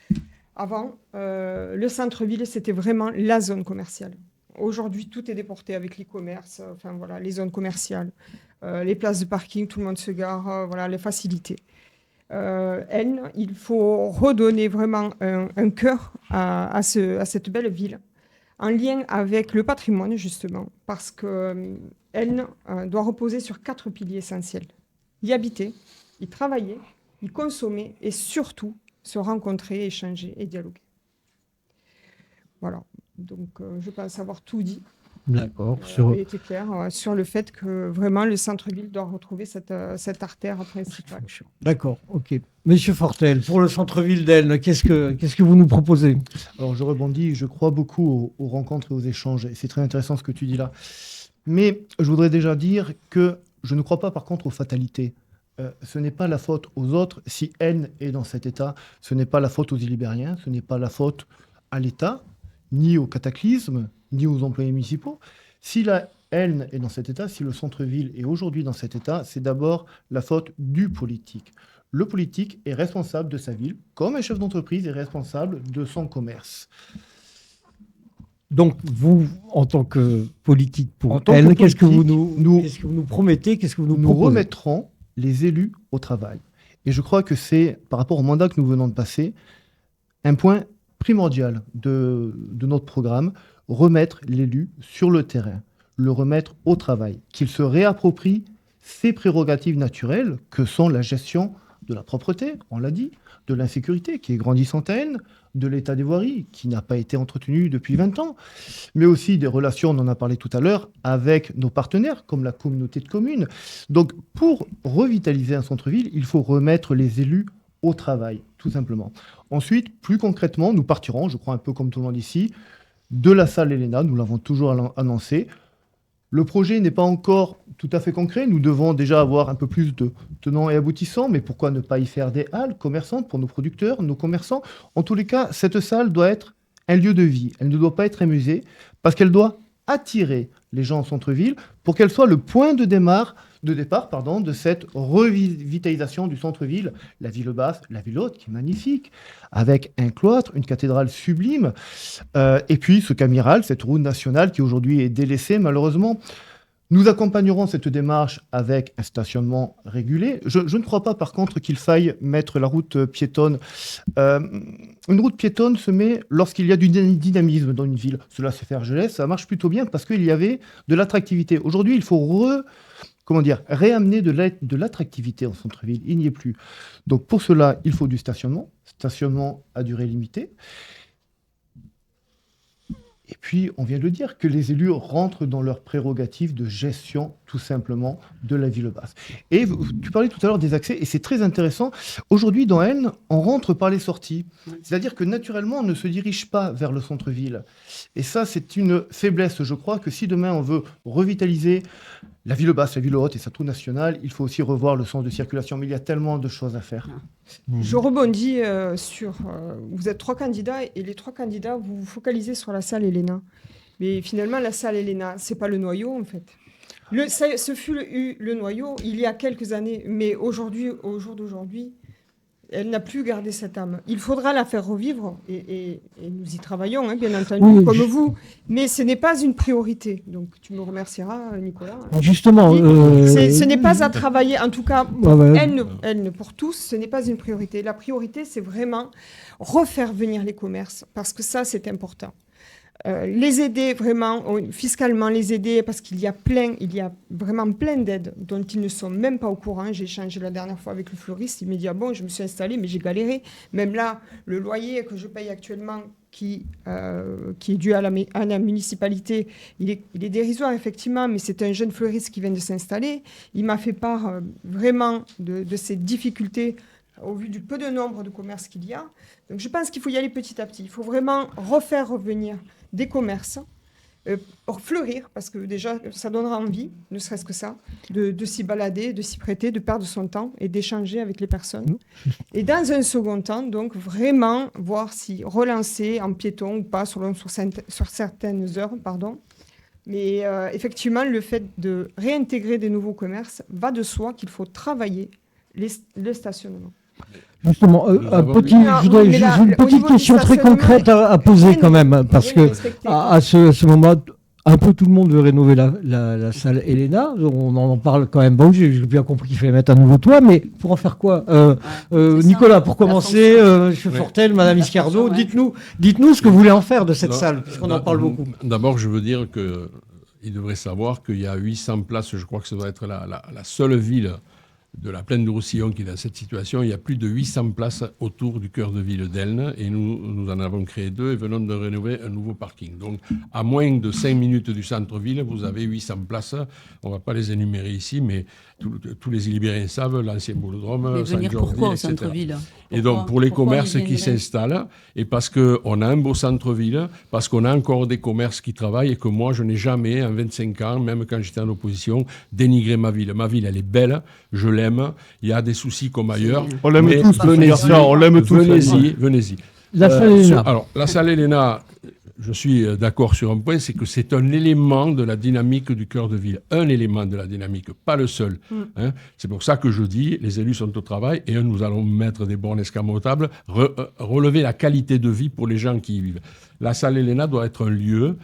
avant, le centre-ville, c'était vraiment la zone commerciale. Aujourd'hui, tout est déporté avec l'e-commerce, les zones commerciales, les places de parking, tout le monde se gare, les facilités. Il faut redonner vraiment un cœur à cette belle ville, en lien avec le patrimoine, justement, parce que doit reposer sur 4 piliers essentiels. Y habiter, y travailler, y consommer et surtout se rencontrer, échanger et dialoguer. Voilà, donc je pense avoir tout dit. D'accord. Il était clair sur le fait que vraiment le centre-ville doit retrouver cette artère principale. D'accord, ok. Monsieur Fortel, pour le centre-ville d'Elne, qu'est-ce que vous nous proposez ? Alors je rebondis, je crois beaucoup aux rencontres et aux échanges, et c'est très intéressant ce que tu dis là. Mais je voudrais déjà dire que je ne crois pas par contre aux fatalités. Ce n'est pas la faute aux autres si Elne est dans cet état. Ce n'est pas la faute aux Ilibériens, ce n'est pas la faute à l'État, ni au cataclysme, ni aux employés municipaux. Si la Elne est dans cet état, si le centre-ville est aujourd'hui dans cet état, c'est d'abord la faute du politique. Le politique est responsable de sa ville, comme un chef d'entreprise est responsable de son commerce. Donc, vous, en tant que politique pour Elne, qu'est-ce que vous nous promettez ? Qu'est-ce que vous nous proposez ? Nous remettrons les élus au travail. Et je crois que c'est, par rapport au mandat que nous venons de passer, un point primordial de notre programme, remettre l'élu sur le terrain, le remettre au travail, qu'il se réapproprie ses prérogatives naturelles, que sont la gestion de la propreté, on l'a dit, de l'insécurité qui est grandissante à Elne, de l'état des voiries qui n'a pas été entretenu depuis 20 ans, mais aussi des relations, on en a parlé tout à l'heure, avec nos partenaires comme la communauté de communes. Donc pour revitaliser un centre-ville, il faut remettre les élus au travail, tout simplement. Ensuite, plus concrètement, nous partirons, je crois un peu comme tout le monde ici, de la salle Elena, nous l'avons toujours annoncé. Le projet n'est pas encore tout à fait concret. Nous devons déjà avoir un peu plus de tenants et aboutissants, mais pourquoi ne pas y faire des halles commerçantes pour nos producteurs, nos commerçants ? En tous les cas, cette salle doit être un lieu de vie. Elle ne doit pas être un musée parce qu'elle doit attirer les gens en centre-ville pour qu'elle soit le point de départ de cette revitalisation du centre-ville. La ville basse, la ville haute, qui est magnifique, avec un cloître, une cathédrale sublime, et puis ce Camiral, cette route nationale qui aujourd'hui est délaissée malheureusement. Nous accompagnerons cette démarche avec un stationnement régulé. Je ne crois pas, par contre, qu'il faille mettre la route piétonne. Une route piétonne se met lorsqu'il y a du dynamisme dans une ville. Cela s'est fait à Argelès, ça marche plutôt bien parce qu'il y avait de l'attractivité. Aujourd'hui, il faut réamener de l'attractivité en centre-ville. Il n'y est plus. Donc pour cela, il faut du stationnement à durée limitée. Et puis, on vient de le dire, que les élus rentrent dans leurs prérogatives de gestion, tout simplement, de la ville basse. Et tu parlais tout à l'heure des accès, et c'est très intéressant. Aujourd'hui, dans Aisne, on rentre par les sorties. C'est-à-dire que, naturellement, on ne se dirige pas vers le centre-ville. Et ça, c'est une faiblesse. Je crois que si demain, on veut revitaliser la ville basse, la ville haute et sa route nationale, il faut aussi revoir le sens de circulation. Mais il y a tellement de choses à faire. Je rebondis sur... vous êtes 3 candidats et les 3 candidats, vous vous focalisez sur la salle Elena. Mais finalement, la salle Elena, ce n'est pas le noyau, en fait. Ce fut le noyau il y a quelques années, mais aujourd'hui, au jour d'aujourd'hui, elle n'a plus gardé cette âme. Il faudra la faire revivre et nous y travaillons, hein, bien entendu, comme vous. Mais ce n'est pas une priorité. Donc, tu me remercieras, Nicolas. Justement, ce n'est pas à travailler. En tout cas, elle pour tous, ce n'est pas une priorité. La priorité, c'est vraiment refaire venir les commerces, parce que ça, c'est important. Les aider vraiment, fiscalement les aider, parce qu'il y a vraiment plein d'aides dont ils ne sont même pas au courant. J'ai échangé la dernière fois avec le fleuriste, il m'a dit « Ah bon, je me suis installée, mais j'ai galéré. » Même là, le loyer que je paye actuellement, qui est dû à la municipalité, il est dérisoire, effectivement, mais c'est un jeune fleuriste qui vient de s'installer. Il m'a fait part vraiment de ses difficultés au vu du peu de nombre de commerces qu'il y a. Donc je pense qu'il faut y aller petit à petit. Il faut vraiment refaire revenir des commerces, fleurir, parce que déjà, ça donnera envie, ne serait-ce que ça, de s'y balader, de s'y prêter, de perdre son temps et d'échanger avec les personnes. Et dans un second temps, donc, vraiment voir si relancer en piéton ou pas sur certaines heures, pardon. Mais effectivement, le fait de réintégrer des nouveaux commerces va de soi qu'il faut travailler le stationnement. Justement, j'ai une petite question très concrète à poser quand même, parce que à ce moment, un peu tout le monde veut rénover la salle Elena. On en parle quand même. Bon, j'ai bien compris qu'il fallait mettre un nouveau toit, mais pour en faire quoi Nicolas, pour commencer, M. Fortel, Mme Iscardo, dites-nous ce que vous voulez en faire de cette salle, puisqu'on en parle beaucoup. D'abord, je veux dire qu'il devrait savoir qu'il y a 800 places, je crois que ça doit être la seule ville de la plaine de Roussillon qui est dans cette situation. Il y a plus de 800 places autour du cœur de ville d'Aisne et nous en avons créé 2 et venons de rénover un nouveau parking. Donc, à moins de 5 minutes du centre-ville, vous avez 800 places. On ne va pas les énumérer ici, mais tous les Illibériens savent, l'ancien Boulodrome, Saint-Jordi, pourquoi au centre-ville Et donc, pour les commerces qui s'installent, et parce qu'on a un beau centre-ville, parce qu'on a encore des commerces qui travaillent, et que moi, je n'ai jamais, en 25 ans, même quand j'étais en opposition, dénigré ma ville. Ma ville, elle est belle, je l'aime, il y a des soucis comme ailleurs. On l'aime tous, venez-y. La salle Elena. Alors, la salle Elena, je suis d'accord sur un point, c'est que c'est un élément de la dynamique du cœur de ville. Un élément de la dynamique, pas le seul. Hein. C'est pour ça que je dis, les élus sont au travail et nous allons mettre des bornes escamotables, relever la qualité de vie pour les gens qui y vivent. La salle Elena doit être un lieu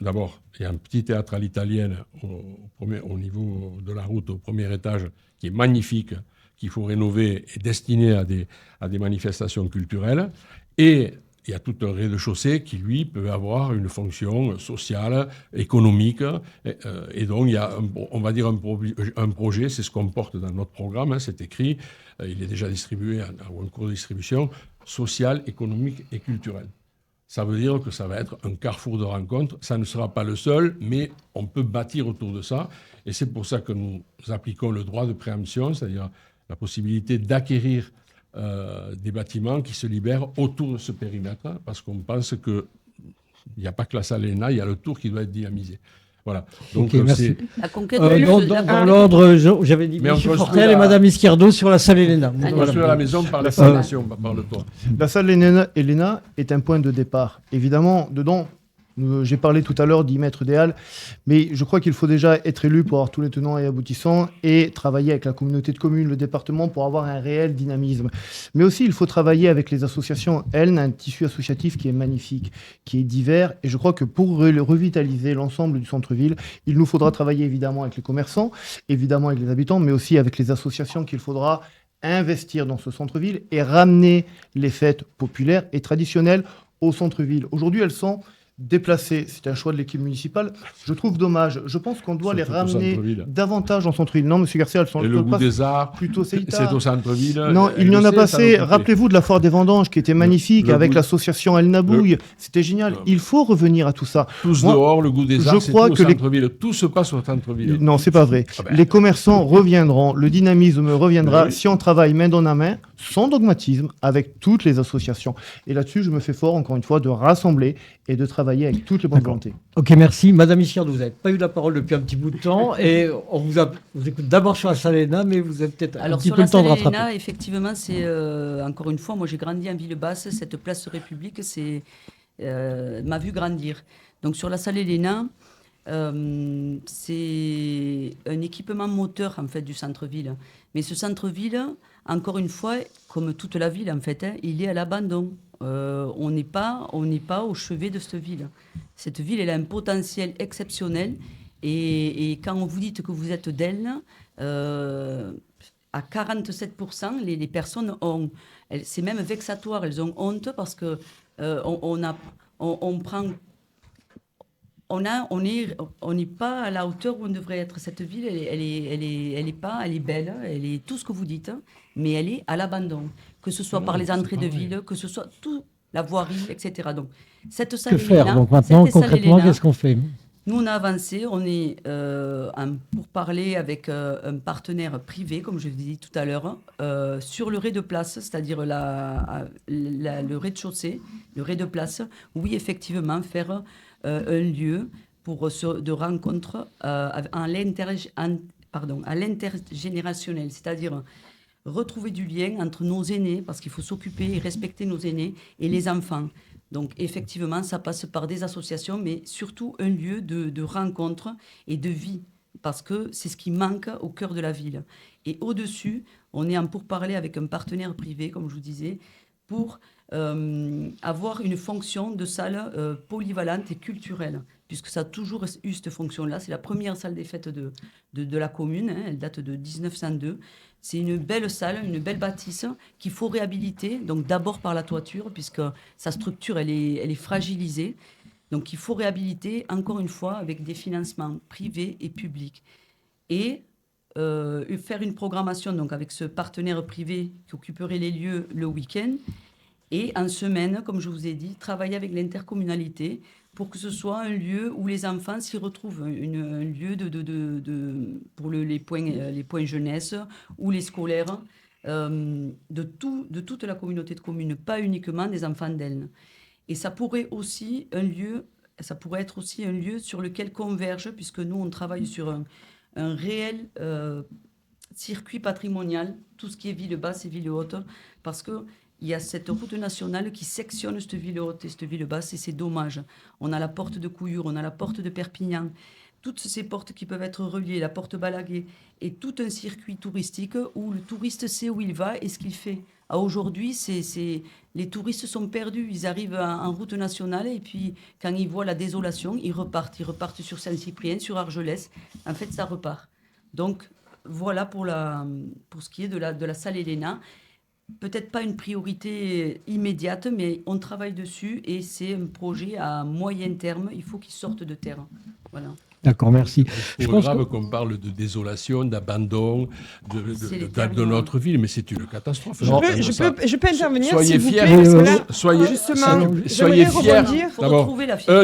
d'abord, il y a un petit théâtre à l'italienne au niveau de la route, au premier étage, qui est magnifique, qu'il faut rénover et destiné à des manifestations culturelles. Et il y a tout un rez-de-chaussée qui, lui, peut avoir une fonction sociale, économique. Et donc, il y a, on va dire, un projet, c'est ce qu'on porte dans notre programme, hein, c'est écrit, il est déjà distribué en cours de distribution, social, économique et culturel. Ça veut dire que ça va être un carrefour de rencontres. Ça ne sera pas le seul, mais on peut bâtir autour de ça. Et c'est pour ça que nous appliquons le droit de préemption, c'est-à-dire la possibilité d'acquérir des bâtiments qui se libèrent autour de ce périmètre, parce qu'on pense qu'il n'y a pas que la salle Elena, il y a le tour qui doit être dynamisé. Voilà. Donc, Ok, merci. La conquête Dans l'ordre, j'avais dit Mais on M. construit Fortel et la- Mme Izquierdo sur la salle Elena. on Allez. construit la maison par les Voilà. fondations, pas par le toit. La salle Elena est un point de départ. Évidemment, dedans, j'ai parlé tout à l'heure d'y mettre des halles, mais je crois qu'il faut déjà être élu pour avoir tous les tenants et aboutissants et travailler avec la communauté de communes, le département, pour avoir un réel dynamisme. Mais aussi, il faut travailler avec les associations. Elne a un tissu associatif qui est magnifique, qui est divers, et je crois que pour revitaliser l'ensemble du centre-ville, il nous faudra travailler évidemment avec les commerçants, évidemment avec les habitants, mais aussi avec les associations qu'il faudra investir dans ce centre-ville et ramener les fêtes populaires et traditionnelles au centre-ville. Aujourd'hui, elles sont déplacées. C'est un choix de l'équipe municipale. Je trouve dommage. Je pense qu'on doit les Surtout au ramener centre-ville. davantage en centre-ville. Non, monsieur Garcia, elles sont Et le goût pas des arts, plutôt c'est Céita. au centre-ville. Non, il y en a pas passé. Rappelez-vous de la foire des vendanges qui était magnifique le avec goût- l'association El Nabouille. C'était génial. Il faut revenir à tout ça. Tous Moi, dehors, le goût des je arts, c'est crois tout au que les- centre-ville. Tout se passe au centre-ville. Non, c'est pas vrai. Ah ben. Les commerçants reviendront, le dynamisme reviendra Oui. si on travaille main dans la main, sans dogmatisme, avec toutes les associations. Et là-dessus, je me fais fort, encore une fois, de rassembler et de travailler avec toutes les bonnes D'accord. volontés. Ok, merci. Madame Izquierdo, vous n'avez pas eu la parole depuis un petit bout de temps et on vous écoute d'abord sur la salle Elena, mais vous avez peut-être un Alors petit sur peu la le temps de salle rattraper. Elena, effectivement, c'est encore une fois, moi j'ai grandi en Ville-Basse, cette place République, c'est m'a vu grandir. Donc sur la salle Elena, c'est un équipement moteur en fait du centre-ville. Mais ce centre-ville, encore une fois, comme toute la ville en fait, il est à l'abandon. On n'est pas au chevet de cette ville. Cette ville, elle a un potentiel exceptionnel. Et quand vous dites que vous êtes d'elle, à 47%, les personnes ont... C'est même vexatoire, elles ont honte parce que on prend... On n'est pas à la hauteur où on devrait être. Cette ville, elle est belle, elle est tout ce que vous dites, mais elle est à l'abandon. Que ce soit par les entrées de ville, que ce soit tout, la voirie, etc. Donc, cette salle Que faire donc maintenant, concrètement, qu'est-ce qu'on fait? Nous, on a avancé, on est pour parler avec un partenaire privé, comme je vous ai dit tout à l'heure, sur le rez-de-place, c'est-à-dire le rez-de-chaussée, le rez-de-place. Oui, effectivement, faire un lieu de rencontre à l'intergénérationnel, c'est-à-dire retrouver du lien entre nos aînés, parce qu'il faut s'occuper et respecter nos aînés, et les enfants. Donc effectivement, ça passe par des associations, mais surtout un lieu de rencontre et de vie, parce que c'est ce qui manque au cœur de la ville. Et au-dessus, on est en pourparlers avec un partenaire privé, comme je vous disais, pour avoir une fonction de salle polyvalente et culturelle, puisque ça a toujours eu cette fonction-là. C'est la première salle des fêtes de la commune, hein, elle date de 1902. C'est une belle salle, une belle bâtisse qu'il faut réhabiliter, donc d'abord par la toiture, puisque sa structure, elle est fragilisée. Donc il faut réhabiliter, encore une fois, avec des financements privés et publics. Et faire une programmation donc, avec ce partenaire privé qui occuperait les lieux le week-end. Et en semaine, comme je vous ai dit, travailler avec l'intercommunalité pour que ce soit un lieu où les enfants s'y retrouvent, un lieu pour les points jeunesse ou les scolaires de toute la communauté de communes, pas uniquement des enfants d'Elne. Et ça pourrait être aussi un lieu sur lequel converge, puisque nous, on travaille sur un réel circuit patrimonial, tout ce qui est ville basse et ville haute, parce que il y a cette route nationale qui sectionne cette ville haute et cette ville basse, et c'est dommage. On a la porte de Couillure, on a la porte de Perpignan, toutes ces portes qui peuvent être reliées, la porte Balaguer, et tout un circuit touristique où le touriste sait où il va et ce qu'il fait. Aujourd'hui, les touristes sont perdus, ils arrivent en route nationale et puis quand ils voient la désolation, ils repartent sur Saint-Cyprien, sur Argelès. En fait, ça repart. Donc voilà pour ce qui est de la salle Elena. Peut-être pas une priorité immédiate, mais on travaille dessus et c'est un projet à moyen terme. Il faut qu'il sorte de terre. Voilà. D'accord, merci. C'est grave qu'on parle de désolation, d'abandon de notre ville, mais c'est une catastrophe. Je peux intervenir, soyez s'il vous fiers, plaît, parce que là, soyez j'aimerais fiers. D'abord,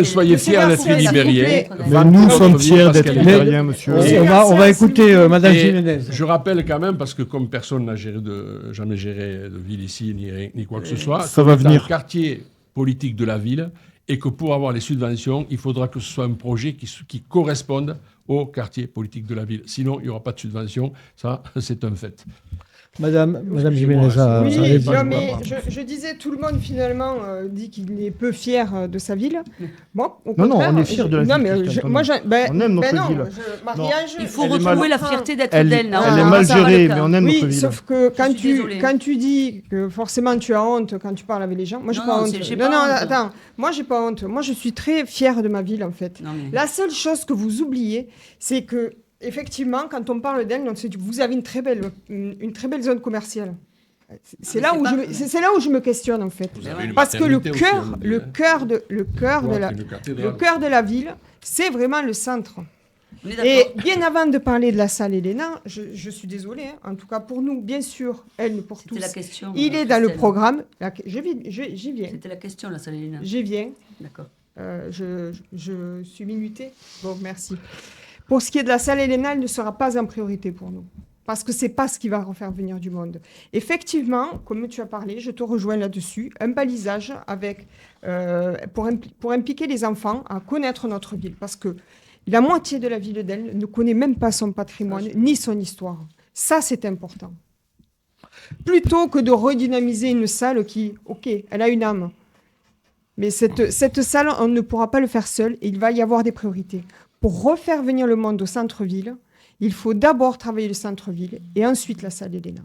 Soyez fiers d'être libériens. Mais nous sommes fiers d'être libériens, monsieur. On va écouter Madame Jiménez. Je rappelle quand même, parce que comme personne n'a jamais géré de ville ici, ni quoi que ce soit, ça va venir. Le quartier politique de la ville et que pour avoir les subventions, il faudra que ce soit un projet qui corresponde au quartier politique de la ville. Sinon, il n'y aura pas de subvention. Ça, c'est un fait. Madame Jiménez, oui, mais je disais, tout le monde finalement dit qu'il est peu fier de sa ville. Moi, au contraire, on est fier de la ville. Non, mais on aime notre ville. Marie-Ange, il faut retrouver la fierté d'être d'elle. Elle est mal gérée, mais on aime notre ville. Sauf que quand tu dis que forcément tu as honte quand tu parles avec les gens, moi j'ai pas honte. Attends, moi j'ai pas honte. Moi je suis très fière de ma ville en fait. La seule chose que vous oubliez, c'est que effectivement, quand on parle d'elle, vous avez une très belle zone commerciale. C'est là où je me questionne en fait, parce que le cœur de la ville, c'est vraiment le centre. Et bien avant de parler de la salle Elena, je suis désolée, en tout cas pour nous, bien sûr, elle pour tous. La question, il est dans le programme. J'y viens. C'était la question, la salle Elena. J'y viens. D'accord. Je suis minutée. Bon, merci. Pour ce qui est de la salle Elena, elle ne sera pas en priorité pour nous. Parce que ce n'est pas ce qui va refaire venir du monde. Effectivement, comme tu as parlé, je te rejoins là-dessus, un balisage pour impliquer les enfants à connaître notre ville. Parce que la moitié de la ville d'Elle ne connaît même pas son patrimoine ni son histoire. Ça, c'est important. Plutôt que de redynamiser une salle qui, ok, elle a une âme. Mais cette salle, on ne pourra pas le faire seul et il va y avoir des priorités. Pour refaire venir le monde au centre-ville, il faut d'abord travailler le centre-ville et ensuite la salle Elena.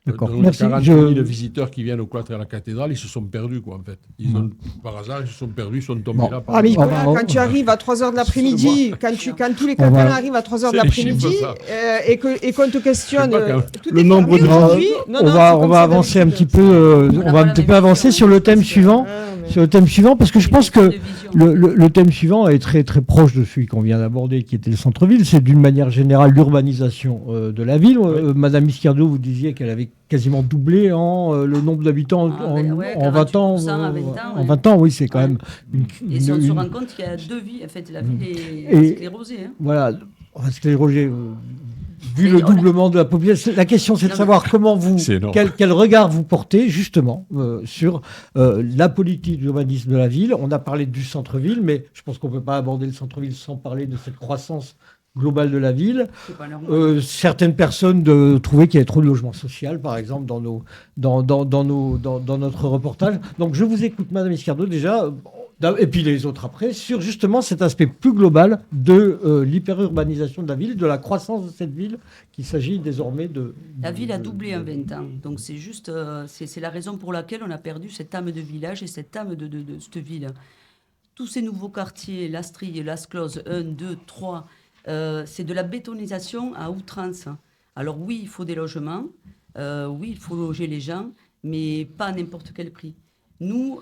D'accord. Donc, Merci. 40 000 visiteurs qui viennent au cloître et à la cathédrale, ils se sont perdus, quoi, en fait. Par hasard, ils se sont perdus, ils sont tombés là. Mais quand tu arrives à 3h de l'après-midi, quand tous les Catalans arrivent à 3h de l'après-midi et qu'on te questionne le nombre de on va avancer un petit peu. On va un petit peu avancer sur le thème suivant. Sur le thème suivant, parce que je pense que le thème suivant est très très proche de celui qu'on vient d'aborder, qui était le centre-ville. C'est d'une manière générale l'urbanisation de la ville. Madame Izquierdo, vous disiez qu'elle avait quasiment doublé le nombre d'habitants en 20 ans. En 20 ans, oui, c'est quand même Et si on se rend compte qu'il y a 2 vies, en fait, la ville est sclérosée. Voilà, sclérosée. Vu le doublement de la population, la question c'est de savoir comment quel regard vous portez justement sur la politique d'urbanisme de la ville. On a parlé du centre-ville, mais je pense qu'on ne peut pas aborder le centre-ville sans parler de cette croissance globale de la ville. Certaines personnes trouvaient qu'il y avait trop de logement social, par exemple, dans notre reportage. Donc je vous écoute, Madame Izquierdo, déjà. Et puis les autres après, sur justement cet aspect plus global de l'hyperurbanisation de la ville, de la croissance de cette ville, qu'il s'agit désormais de... La ville a doublé en 20 ans, donc c'est juste, c'est la raison pour laquelle on a perdu cette âme de village et cette âme de cette ville. Tous ces nouveaux quartiers, l'Astrie, l'Asclose, 1, 2, 3, c'est de la bétonisation à outrance. Alors oui, il faut des logements, oui, il faut loger les gens, mais pas à n'importe quel prix. Nous,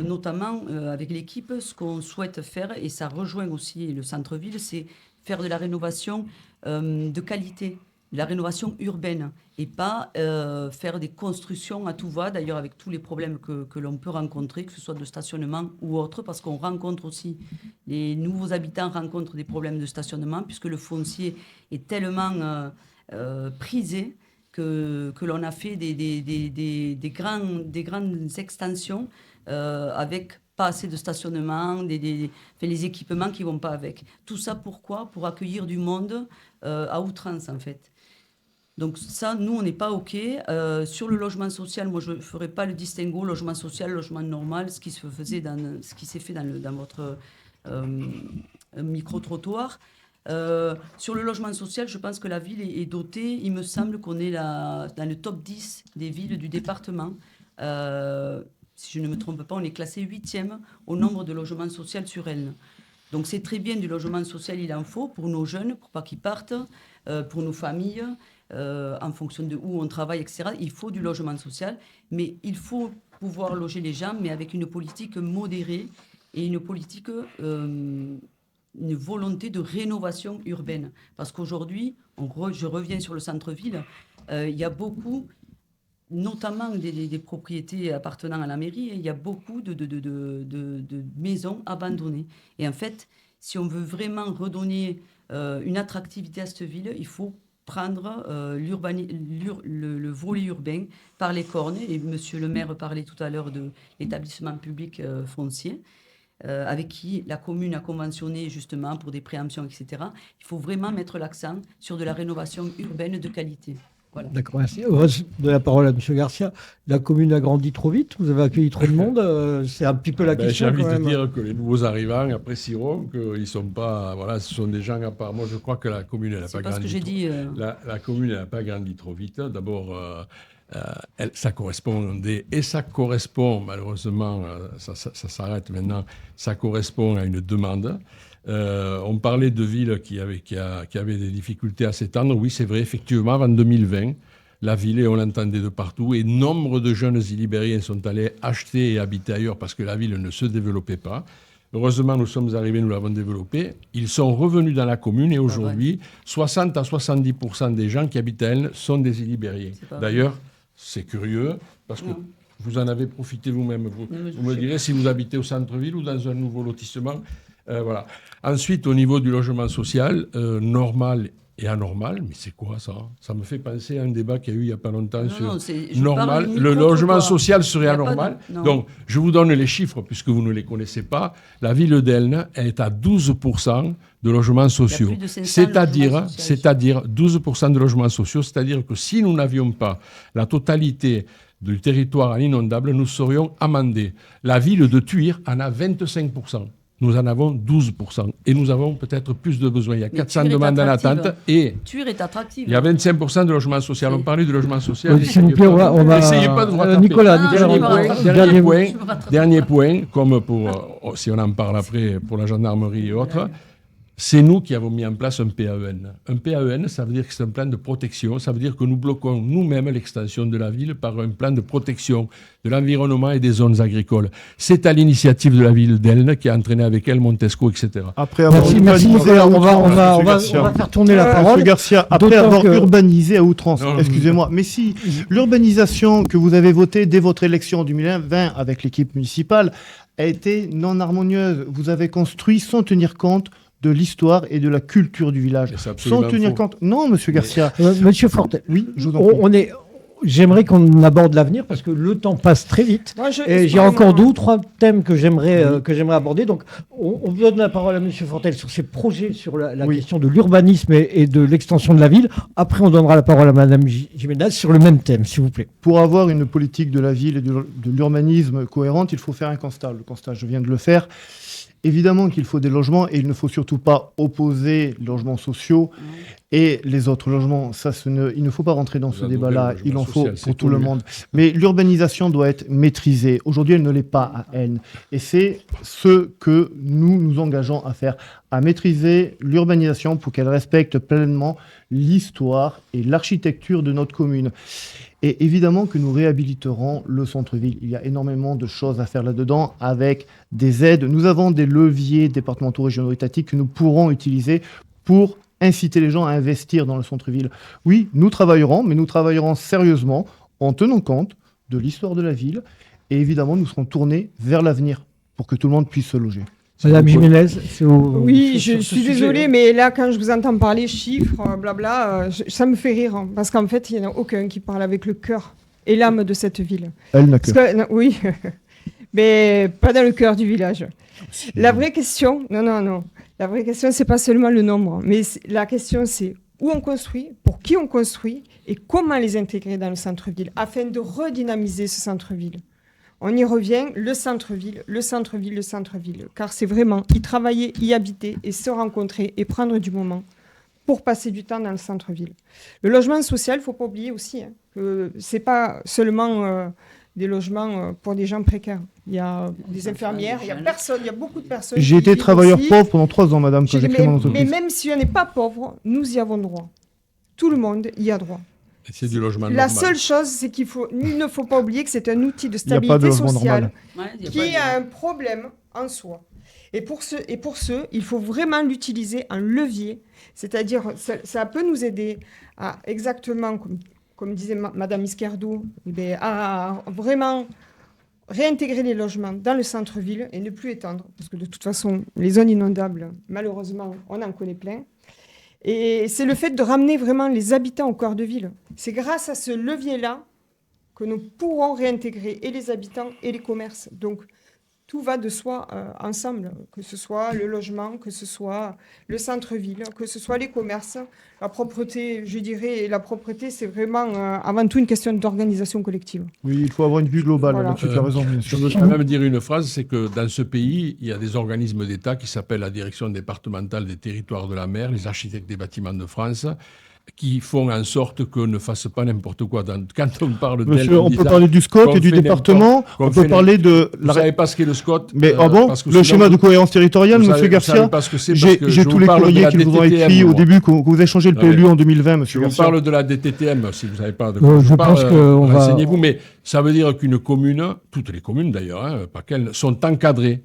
notamment avec l'équipe, ce qu'on souhaite faire, et ça rejoint aussi le centre-ville, c'est faire de la rénovation de qualité, de la rénovation urbaine, et pas faire des constructions à tout va, d'ailleurs avec tous les problèmes que l'on peut rencontrer, que ce soit de stationnement ou autre, parce qu'on rencontre aussi, les nouveaux habitants rencontrent des problèmes de stationnement, puisque le foncier est tellement prisé, que l'on a fait des grandes extensions avec pas assez de stationnement, les équipements qui ne vont pas avec. Tout ça pourquoi ? Pour accueillir du monde à outrance en fait. Donc ça, nous, on n'est pas OK. Sur le logement social, moi, je ne ferai pas le distinguo logement social, logement normal, ce qui s'est fait dans votre micro-trottoir. Sur le logement social, je pense que la ville est dotée. Il me semble qu'on est dans le top 10 des villes du département. Si je ne me trompe pas, on est classé 8e au nombre de logements sociaux sur Elne. Donc c'est très bien du logement social, il en faut pour nos jeunes, pour pas qu'ils partent, pour nos familles, en fonction de où on travaille, etc. Il faut du logement social, mais il faut pouvoir loger les gens, mais avec une politique modérée et une politique... une volonté de rénovation urbaine. Parce qu'aujourd'hui, je reviens sur le centre-ville, il y a beaucoup, notamment des propriétés appartenant à la mairie, il y a beaucoup de maisons abandonnées. Et en fait, si on veut vraiment redonner une attractivité à cette ville, il faut prendre le volet urbain par les cornes. Et monsieur le maire parlait tout à l'heure de l'établissement public foncier. avec qui la commune a conventionné justement pour des préemptions, etc. Il faut vraiment mettre l'accent sur de la rénovation urbaine de qualité. Voilà. D'accord, merci. On va donner la parole à M. Garcia. La commune a grandi trop vite, vous avez accueilli trop de monde, c'est un petit peu la question. J'ai envie de dire que les nouveaux arrivants apprécieront qu'ils sont pas, voilà, ce sont des gens à part. Moi, je crois que la commune, elle n'a pas grandi. Ce que j'ai dit. La commune, elle n'a pas grandi trop vite. D'abord, ça correspond malheureusement, ça s'arrête maintenant, ça correspond à une demande. On parlait de villes qui avaient des difficultés à s'étendre. Oui, c'est vrai, effectivement, avant 2020, la ville, et on l'entendait de partout, et nombre de jeunes Ilibériens sont allés acheter et habiter ailleurs parce que la ville ne se développait pas. Heureusement, nous sommes arrivés, nous l'avons développée. Ils sont revenus dans la commune et aujourd'hui, 60 à 70% des gens qui habitent à Elne sont des Ilibériens. D'ailleurs, c'est curieux parce que vous en avez profité vous-même. Vous me direz si vous habitez au centre-ville ou dans un nouveau lotissement. Voilà. Ensuite, au niveau du logement social, normal et anormal, mais c'est quoi ça? Ça me fait penser à un débat qu'il y a eu il n'y a pas longtemps sur normal. Le logement social serait anormal. Donc, je vous donne les chiffres puisque vous ne les connaissez pas. La ville d'Elne est à 12% de logements sociaux. C'est-à-dire 12% de logements sociaux. C'est-à-dire que si nous n'avions pas la totalité du territoire en inondable, nous serions amendés. La ville de Thuir en a 25%. Nous en avons 12%. Et nous avons peut-être plus de besoins. Il y a 400 demandes en attente. Et Thuir est attractive. Il y a 25% de logement social. On parlait de logement social. S'il vous plaît, on va... N'essayez pas de vous rattraper. Nicolas, dernier point, comme si on en parle après, pour la gendarmerie et autres. C'est nous qui avons mis en place un PAEN. Un PAEN, ça veut dire que c'est un plan de protection. Ça veut dire que nous bloquons nous-mêmes l'extension de la ville par un plan de protection de l'environnement et des zones agricoles. C'est à l'initiative de la ville d'Elne qui a entraîné avec elle Montesco, etc. Après avoir urbanisé, on va faire tourner la parole. Monsieur Garcia, après avoir urbanisé à outrance, excusez-moi, mais si l'urbanisation que vous avez votée dès votre élection en 2020 avec l'équipe municipale a été non harmonieuse, vous avez construit sans tenir compte de l'histoire et de la culture du village. Sans tenir compte... Non, monsieur Garcia. Monsieur Fortel, oui, je vous en prie. J'aimerais qu'on aborde l'avenir parce que le temps passe très vite. Et j'ai encore 2 ou 3 thèmes que j'aimerais aborder. Donc, on donne la parole à monsieur Fortel sur ses projets sur la question de l'urbanisme et de l'extension de la ville. Après, on donnera la parole à madame Jiménez sur le même thème, s'il vous plaît. Pour avoir une politique de la ville et de l'urbanisme cohérente, il faut faire un constat. Le constat, je viens de le faire. Évidemment qu'il faut des logements et il ne faut surtout pas opposer les logements sociaux et les autres logements. Il ne faut pas rentrer dans ce débat-là. Il en faut pour tout le monde. Mais l'urbanisation doit être maîtrisée. Aujourd'hui, elle ne l'est pas à Elne. Et c'est ce que nous nous engageons à faire, à maîtriser l'urbanisation pour qu'elle respecte pleinement l'histoire et l'architecture de notre commune. Et évidemment que nous réhabiliterons le centre-ville. Il y a énormément de choses à faire là-dedans avec des aides. Nous avons des leviers départementaux, régionaux, étatiques que nous pourrons utiliser pour inciter les gens à investir dans le centre-ville. Oui, nous travaillerons, mais nous travaillerons sérieusement en tenant compte de l'histoire de la ville. Et évidemment, nous serons tournés vers l'avenir pour que tout le monde puisse se loger. Madame Jiménez, oui, je suis désolée, mais là, quand je vous entends parler chiffres, blabla, ça me fait rire. Hein, parce qu'en fait, il n'y en a aucun qui parle avec le cœur et l'âme de cette ville. Elle n'a que... Oui, mais pas dans le cœur du village. La vraie question, non. La vraie question, c'est pas seulement le nombre, mais la question, c'est où on construit, pour qui on construit et comment les intégrer dans le centre-ville afin de redynamiser ce centre-ville. On y revient, le centre-ville. Car c'est vraiment y travailler, y habiter et se rencontrer et prendre du moment pour passer du temps dans le centre-ville. Le logement social, il ne faut pas oublier aussi que ce n'est pas seulement des logements pour des gens précaires. Il y a des infirmières, il y a beaucoup de personnes. J'ai été travailleur pauvre pendant 3 ans, madame, quand j'ai créé mon entreprise. Mais même si on n'est pas pauvre, nous y avons droit. Tout le monde y a droit. C'est du logement La normal. seule chose, c'est qu'il ne faut pas oublier que c'est un outil de stabilité sociale qui a un problème en soi. Et pour ce, il faut vraiment l'utiliser en levier, c'est-à-dire ça peut nous aider à exactement, comme disait Madame Izquierdo, à vraiment réintégrer les logements dans le centre-ville et ne plus étendre, parce que de toute façon, les zones inondables, malheureusement, on en connaît plein. Et c'est le fait de ramener vraiment les habitants au cœur de ville. C'est grâce à ce levier-là que nous pourrons réintégrer et les habitants et les commerces. Donc, tout va de soi ensemble, que ce soit le logement, que ce soit le centre-ville, que ce soit les commerces. La propreté, je dirais, et la propreté, c'est vraiment avant tout une question d'organisation collective. Oui, il faut avoir une vue globale. Voilà. Là-dessus, tu as raison. Bien Je sûr. veux quand même dire une phrase, c'est que dans ce pays, il y a des organismes d'État qui s'appellent la Direction départementale des territoires de la mer, les architectes des bâtiments de France, qui font en sorte qu'on ne fasse pas n'importe quoi. Quand on parle Monsieur, on peut parler du SCOT et du département. On peut parler de... Vous ne savez pas ce qu'est le SCOT. Mais bon, le schéma de cohérence territoriale, monsieur Garcia, j'ai tous les courriers qui vous ont écrits au début, que vous avez changé le PLU en 2020, monsieur Garcia. Je vous parle de la DTTM, si vous ne savez pas de quoi je pense qu'on va... Renseignez-vous, mais ça veut dire qu'une commune, toutes les communes d'ailleurs, pas qu'elles, sont encadrées.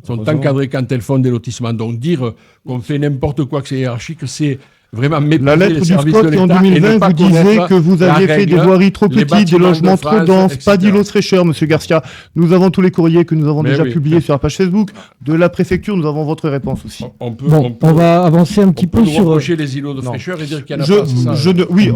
Sont encadrées quand elles font des lotissements. Donc dire qu'on fait n'importe quoi, que c'est hiérarchique, c'est... Vraiment la lettre du SCOT qui en 2020 vous disait que vous aviez fait des voiries trop petites, des logements trop denses, pas d'îlots de fraîcheur, monsieur Garcia. Nous avons tous les courriers que nous avons déjà publiés sur la page Facebook. De la préfecture, nous avons votre réponse aussi. On va avancer un petit peu sur... reprocher les îlots de fraîcheur et dire qu'il n'y en a pas. Oui,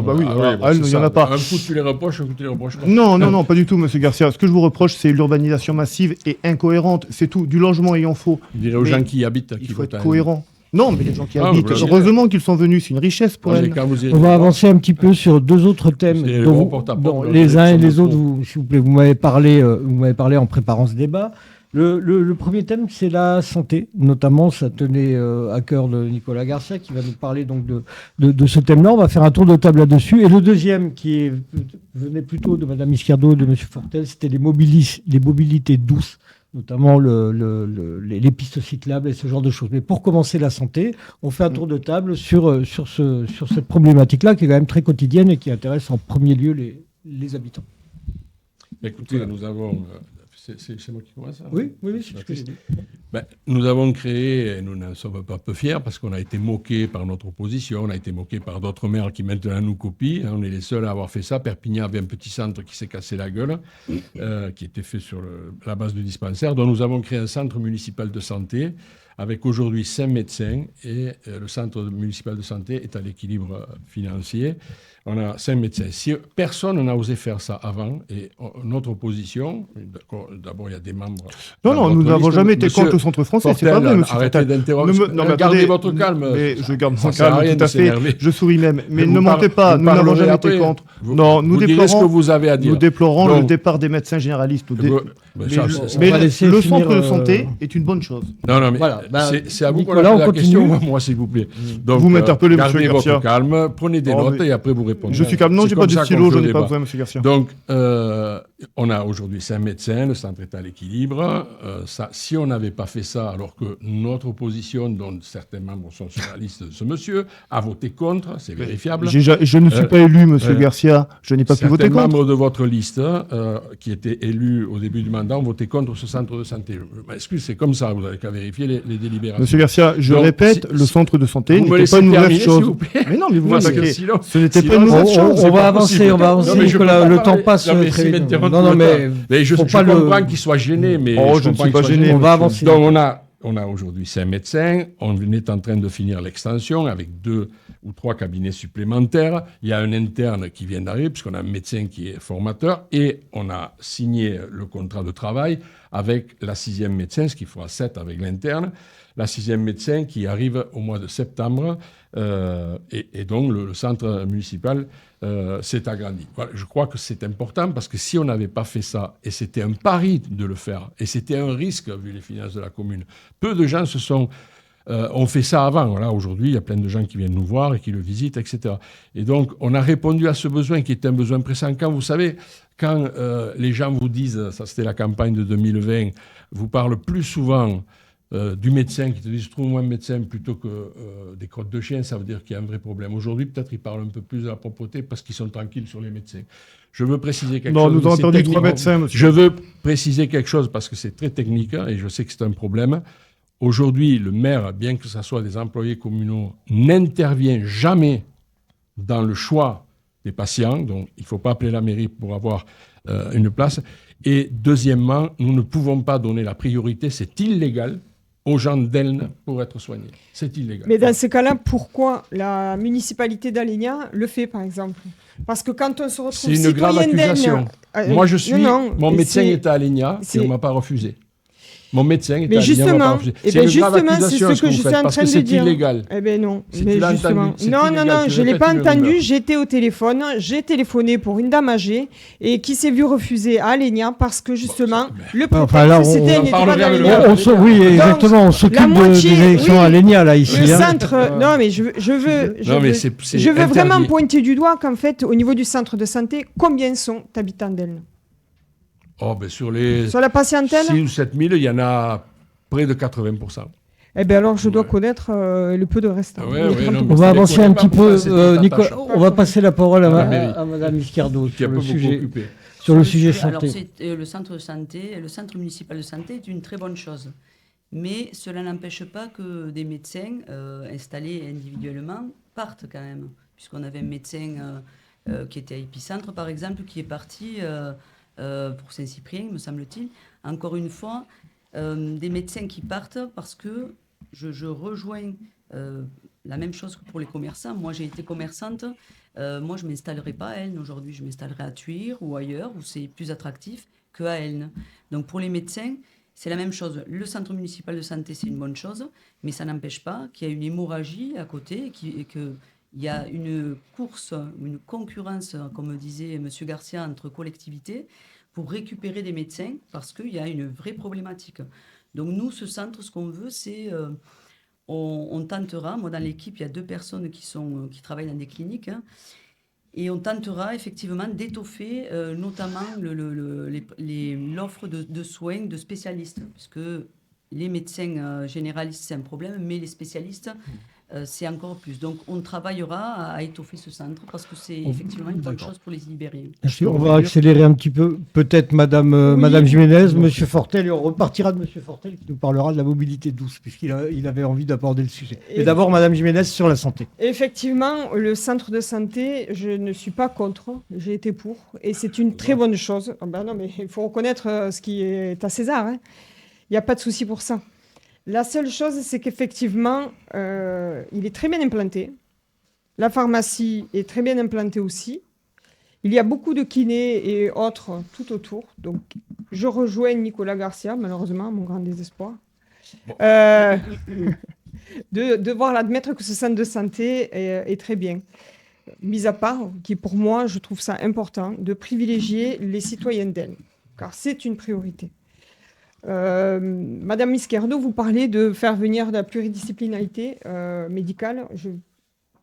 il n'y en a pas. Un coup, tu les reproches, un coup, tu les reproches pas. Non, pas du tout, monsieur Garcia. Ce que je vous reproche, c'est l'urbanisation massive et incohérente. C'est tout. Du logement ayant faux. Je dirais aux gens qui y habitent. Il faut être cohérent. Non, mais les gens qui habitent, heureusement qu'ils sont venus, c'est une richesse pour elles. On va avancer un petit peu sur deux autres thèmes dont les uns et les autres, s'il vous plaît, vous m'avez parlé en préparant ce débat. Le premier thème, c'est la santé. Notamment, ça tenait à cœur de Nicolas Garcia, qui va nous parler donc de ce thème-là. On va faire un tour de table là-dessus. Et le deuxième, venait plutôt de Mme Izquierdo et de M. Fortel, c'était les mobilités douces, notamment les pistes cyclables et ce genre de choses. Mais pour commencer la santé, on fait un tour de table sur cette problématique-là qui est quand même très quotidienne et qui intéresse en premier lieu les habitants. Écoutez, nous avons... C'est moi qui commence. Oui, c'est ce que j'ai dit. Nous avons créé, et nous n'en sommes pas peu fiers, parce qu'on a été moqués par notre opposition, on a été moqués par d'autres maires qui maintenant nous copient. On est les seuls à avoir fait ça. Perpignan avait un petit centre qui s'est cassé la gueule, qui était fait sur la base du dispensaire. Donc nous avons créé un centre municipal de santé, avec aujourd'hui 5 médecins, et le centre municipal de santé est à l'équilibre financier. On a 5 médecins. Si personne n'a osé faire ça avant, et notre opposition, d'abord il y a des membres... Non, nous n'avons jamais été contre le centre français, c'est pas vrai, monsieur. Arrêtez d'interrompre. Gardez votre calme. Mais je garde mon calme, tout à fait. Je souris même. Mais ne mentez pas, nous n'avons jamais été contre. Non, nous déplorons ce que vous avez à dire. Nous déplorons le départ des médecins généralistes. Mais le centre de santé est une bonne chose. Non, mais c'est à vous qu'on a posé la question, moi, s'il vous plaît. Vous m'interpellez, monsieur Garcia. Gardez votre calme, prenez des notes et après vous répondez. Je suis calme. Non, j'ai pas de stylo, je n'ai pas besoin, monsieur Garcia. Donc, on a aujourd'hui 5 médecins, le centre est à l'équilibre. Si on n'avait pas fait ça, alors que notre opposition, dont certains membres sont sur la liste de ce monsieur, a voté contre, c'est vérifiable. Je ne suis pas élu, monsieur Garcia. Je n'ai pas pu voter contre. Certains membres de votre liste, qui étaient élus au début du mandat, ont voté contre ce centre de santé. Je m'excuse, c'est comme ça, vous n'avez qu'à vérifier les délibérations. Monsieur Garcia, je répète, le centre de santé n'était pas une mauvaise chose. Mais non, mais vous m'attaquez. Ce n'était pas une mauvaise chose. On va avancer, Nicolas, le temps passe très vite. Non, mais je comprends qu'il soit gêné, mais je ne suis pas gêné. On va avancer. Donc on a aujourd'hui 5 médecins, on est en train de finir l'extension avec 2 ou 3 cabinets supplémentaires. Il y a un interne qui vient d'arriver, puisqu'on a un médecin qui est formateur, et on a signé le contrat de travail avec la 6e médecin, ce qui fera 7 avec l'interne, la 6e médecin qui arrive au mois de septembre, et donc le centre municipal s'est agrandi. Voilà, je crois que c'est important parce que si on n'avait pas fait ça, et c'était un pari de le faire, et c'était un risque vu les finances de la commune, peu de gens ont fait ça avant. Voilà, aujourd'hui, il y a plein de gens qui viennent nous voir et qui le visitent, etc. Et donc, on a répondu à ce besoin qui était un besoin pressant. Quand, vous savez, quand les gens vous disent, ça c'était la campagne de 2020, vous parlent plus souvent du médecin qui te dit « trouve-moi un médecin plutôt que des crottes de chien », ça veut dire qu'il y a un vrai problème. Aujourd'hui, peut-être ils parlent un peu plus de la propreté parce qu'ils sont tranquilles sur les médecins. Je veux préciser quelque chose. Non, nous avons perdu 3 médecins, monsieur. Je veux préciser quelque chose parce que c'est très technique et je sais que c'est un problème. Aujourd'hui, le maire, bien que ce soit des employés communaux, n'intervient jamais dans le choix des patients. Donc, il ne faut pas appeler la mairie pour avoir une place. Et deuxièmement, nous ne pouvons pas donner la priorité, c'est illégal, aux gens d'Elne pour être soignés. C'est illégal. Mais dans ce cas-là, pourquoi la municipalité d'Alenia le fait, par exemple ? Parce que quand on se retrouve c'est une grave accusation. Moi, mon médecin est à Alenia et on ne m'a pas refusé. Mon médecin est Mais justement, c'est une grave accusation, c'est ce que je suis en train de dire. C'est illégal. Eh ben non, Si mais tu l'as justement. entendu, c'est Non, illégal. Tu je l'ai répètes pas une entendu. rumeur. J'étais au téléphone. J'ai téléphoné pour une dame âgée et qui s'est vue refuser à Alenia parce que justement, le prétexte, Enfin, là, c'était elle n'était pas parle bien dans de l'Alenia. Oui, exactement, on s'occupe moitié, des élections oui. à l'ENIA, là, ici. Le hein. centre, non mais je veux vraiment interdit. pointer du doigt qu'en fait, au niveau du centre de santé, combien sont habitants d'Elne? Oh, ben sur Sur la patientèle? 6 ou 7 000, il y en a près de 80%. Eh bien alors, je dois connaître le peu de restant. Ouais, ouais, non, On va avancer un petit peu, Nicolas. Nicolas. On va passer la parole À la mairie. à Madame Izquierdo Qui a sur peu le beaucoup sujet. occupé. Sur le sujet Alors, santé. le centre de santé, le centre municipal de santé est une très bonne chose. Mais cela n'empêche pas que des médecins installés individuellement partent quand même. Puisqu'on avait un médecin qui était à Épicentre, par exemple, qui est parti pour Saint-Cyprien, me semble-t-il. Encore une fois, des médecins qui partent parce que je rejoins la même chose que pour les commerçants. Moi, j'ai été commerçante. Moi, je ne m'installerai pas à Elne. Aujourd'hui, je m'installerai à Thuir ou ailleurs, où c'est plus attractif qu'à Elne. Donc, pour les médecins, c'est la même chose. Le centre municipal de santé, c'est une bonne chose, mais ça n'empêche pas qu'il y a une hémorragie à côté et qu'il y a une course, une concurrence, comme disait M. Garcia, entre collectivités pour récupérer des médecins parce qu'il y a une vraie problématique. Donc nous, ce centre, ce qu'on veut, c'est... on tentera, moi dans l'équipe, il y a 2 personnes qui travaillent dans des cliniques, hein, et on tentera effectivement d'étoffer notamment l'offre de soins de spécialistes, parce que les médecins généralistes, c'est un problème, mais les spécialistes, c'est encore plus. Donc on travaillera à étoffer ce centre, parce que c'est effectivement une bonne chose pour les Ibériens. Merci. On va accélérer un petit peu, peut-être Madame Jiménez, Monsieur Fortel, et on repartira de Monsieur Fortel qui nous parlera de la mobilité douce, puisqu'il avait envie d'aborder le sujet. Et d'abord, Madame Jiménez sur la santé. Effectivement, le centre de santé, je ne suis pas contre, j'ai été pour, et c'est une très bonne chose. Ah ben non, mais il faut reconnaître ce qui est à César, hein. Il n'y a pas de souci pour ça. La seule chose, c'est qu'effectivement, il est très bien implanté. La pharmacie est très bien implantée aussi. Il y a beaucoup de kinés et autres tout autour. Donc, je rejoins Nicolas Garcia, malheureusement, à mon grand désespoir. Devoir admettre que ce centre de santé est très bien. Mis à part, qui pour moi, je trouve ça important, de privilégier les citoyens d'Elne, car c'est une priorité. Madame Izquierdo, vous parlez de faire venir de la pluridisciplinarité médicale.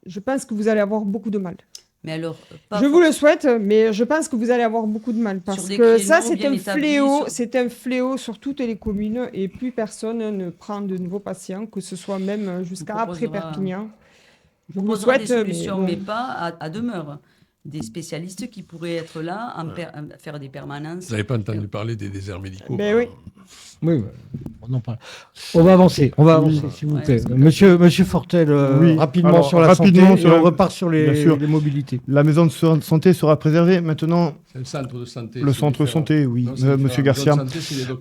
Je pense que vous allez avoir beaucoup de mal. Mais alors, je vous le souhaite, mais je pense que vous allez avoir beaucoup de mal parce que ça, c'est un fléau. C'est un fléau sur toutes les communes et plus personne ne prend de nouveaux patients, que ce soit même jusqu'à après Perpignan. Je vous le souhaite, des solutions, mais pas à demeure. Des spécialistes qui pourraient être là, à faire des permanences. Vous n'avez pas entendu parler des déserts médicaux? Ben oui. Oui, on en parle. On va avancer, s'il vous plaît. Monsieur Fortel, rapidement sur la santé, et on repart sur les mobilités. La maison de santé sera préservée. Maintenant, le centre de santé. Le centre de santé, oui, Monsieur Garcia.